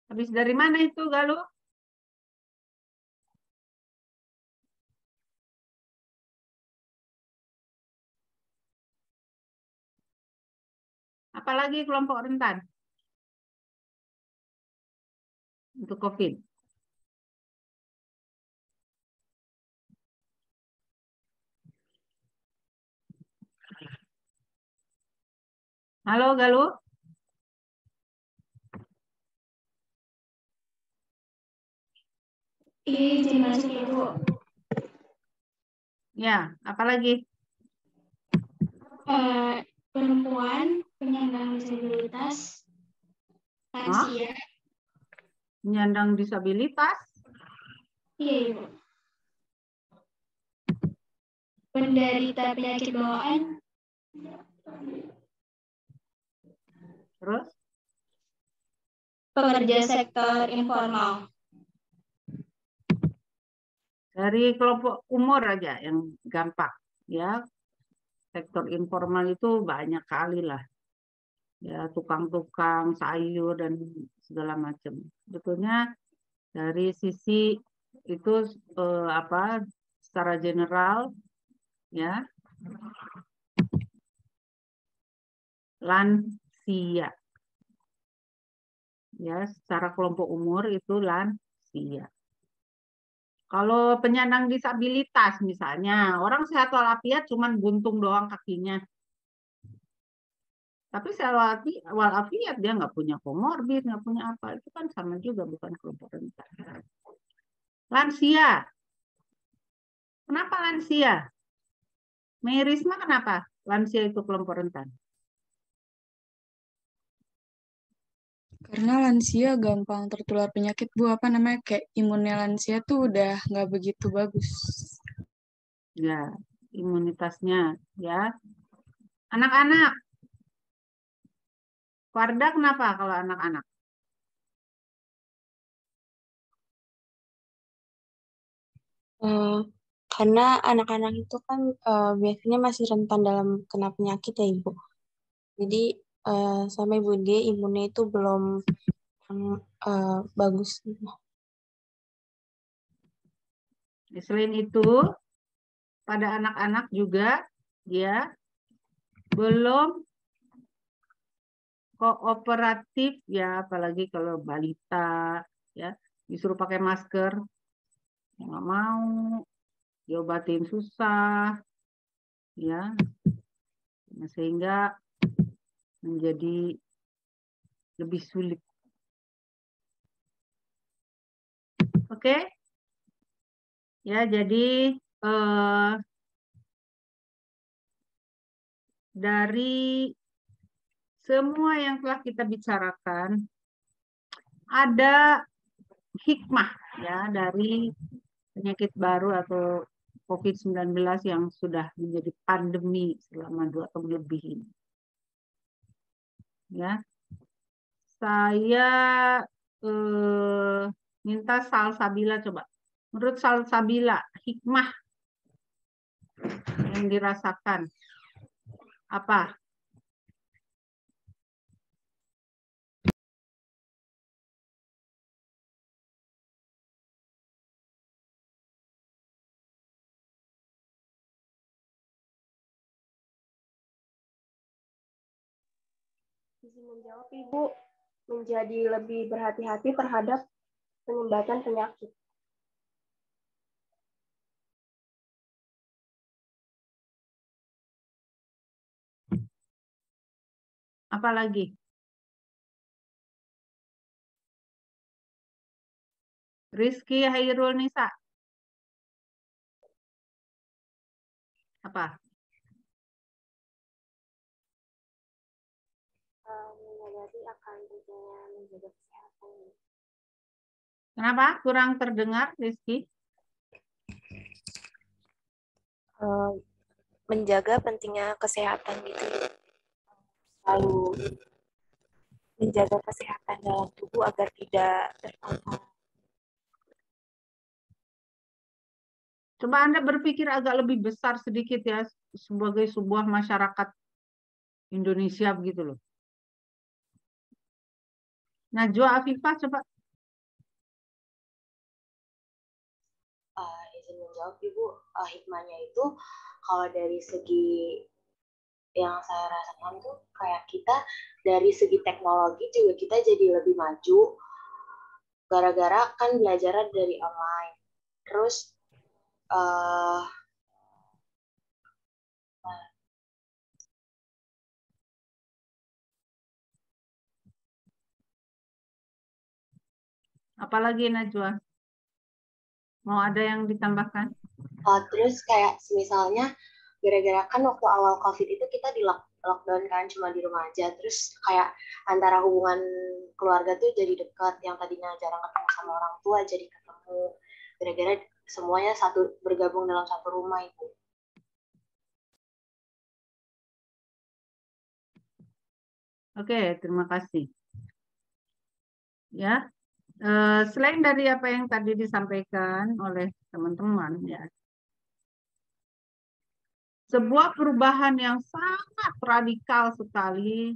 Habis dari mana itu Galuh? Apalagi kelompok rentan untuk COVID? Halo Galuh? Izin masuk, Ibu. Ya, apalagi? Perempuan, penyandang disabilitas, lansia. Penyandang disabilitas? Iya, Ibu. Penderita penyakit bawaan. Terus? Pekerja sektor informal. Dari kelompok umur aja yang gampang, ya. Sektor informal itu banyak kali lah, ya, tukang-tukang sayur dan segala macam. Sebetulnya dari sisi itu secara general, ya, lansia, ya, secara kelompok umur itu lansia. Kalau penyandang disabilitas misalnya, orang sehat walafiat cuman buntung doang kakinya. Tapi sehat walafiat dia nggak punya komorbid, nggak punya apa. Itu kan sama juga, bukan kelompok rentan. Lansia. Kenapa lansia? Meirisma kenapa? Lansia itu kelompok rentan. Karena lansia gampang tertular penyakit, Bu. Apa namanya, kayak imunnya lansia tuh udah nggak begitu bagus. Ya, imunitasnya, ya. Anak-anak. Farda kenapa kalau anak-anak? Karena anak-anak itu kan biasanya masih rentan dalam kena penyakit ya Ibu. Jadi sama Ibu dia imunnya itu belum bagus. Selain itu, pada anak-anak juga dia belum kooperatif, ya, apalagi kalau balita, ya, disuruh pakai masker, nggak mau, diobatin susah, ya, sehingga menjadi lebih sulit. Oke, ya, jadi dari semua yang telah kita bicarakan, ada hikmah, ya, dari penyakit baru atau COVID-19 yang sudah menjadi pandemi selama 2 tahun lebih ini. Ya, saya minta Salsabila coba. Menurut Salsabila, hikmah yang dirasakan apa? Izin menjawab Ibu, menjadi lebih berhati-hati terhadap penyumbatan penyakit. Apa lagi? Rizky Hairul Nisa. Apa? Menyadari akan pentingnya menjaga kesehatan. Kenapa? Kurang terdengar, Rizky? Menjaga pentingnya kesehatan gitu. Selalu menjaga kesehatan dalam tubuh agar tidak terpapar. Coba Anda berpikir agak lebih besar sedikit ya, sebagai sebuah masyarakat Indonesia begitu loh. Najwa Afifah, coba. Izin menjawab Ibu, hikmahnya itu kalau dari segi yang saya rasakan tuh kayak kita dari segi teknologi juga kita jadi lebih maju gara-gara kan belajar dari online. Terus Apalagi Najwa? Mau ada yang ditambahkan? Terus kayak misalnya gara-gara kan waktu awal COVID itu kita di lockdown kan, cuma di rumah aja. Terus kayak antara hubungan keluarga tuh jadi dekat, yang tadinya jarang ketemu sama orang tua jadi ketemu. Gara-gara semuanya bergabung dalam satu rumah itu. Oke, terima kasih. Ya, selain dari apa yang tadi disampaikan oleh teman-teman, ya, sebuah perubahan yang sangat radikal sekali,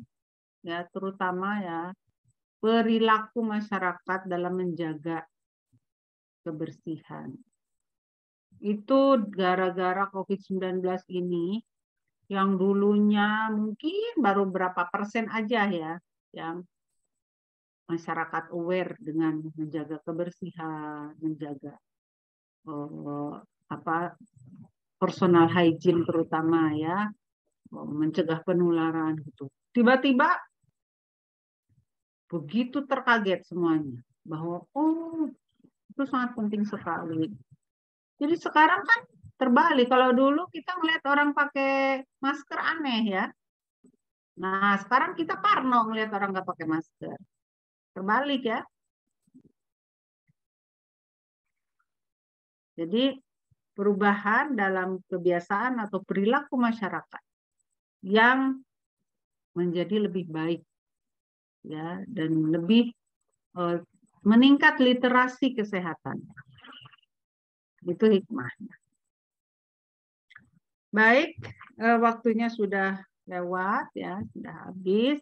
ya, terutama ya perilaku masyarakat dalam menjaga kebersihan. Itu gara-gara COVID-19 ini, yang dulunya mungkin baru berapa persen aja ya, yang masyarakat aware dengan menjaga kebersihan, menjaga personal hygiene terutama ya, mencegah penularan gitu. Tiba-tiba begitu terkaget semuanya bahwa itu sangat penting sekali. Jadi sekarang kan terbalik. Kalau dulu kita melihat orang pakai masker aneh ya. Nah sekarang kita parno melihat orang nggak pakai masker. Terbalik ya. Jadi perubahan dalam kebiasaan atau perilaku masyarakat yang menjadi lebih baik ya, dan lebih meningkat literasi kesehatan. Itu hikmahnya. Baik, waktunya sudah lewat ya, sudah habis.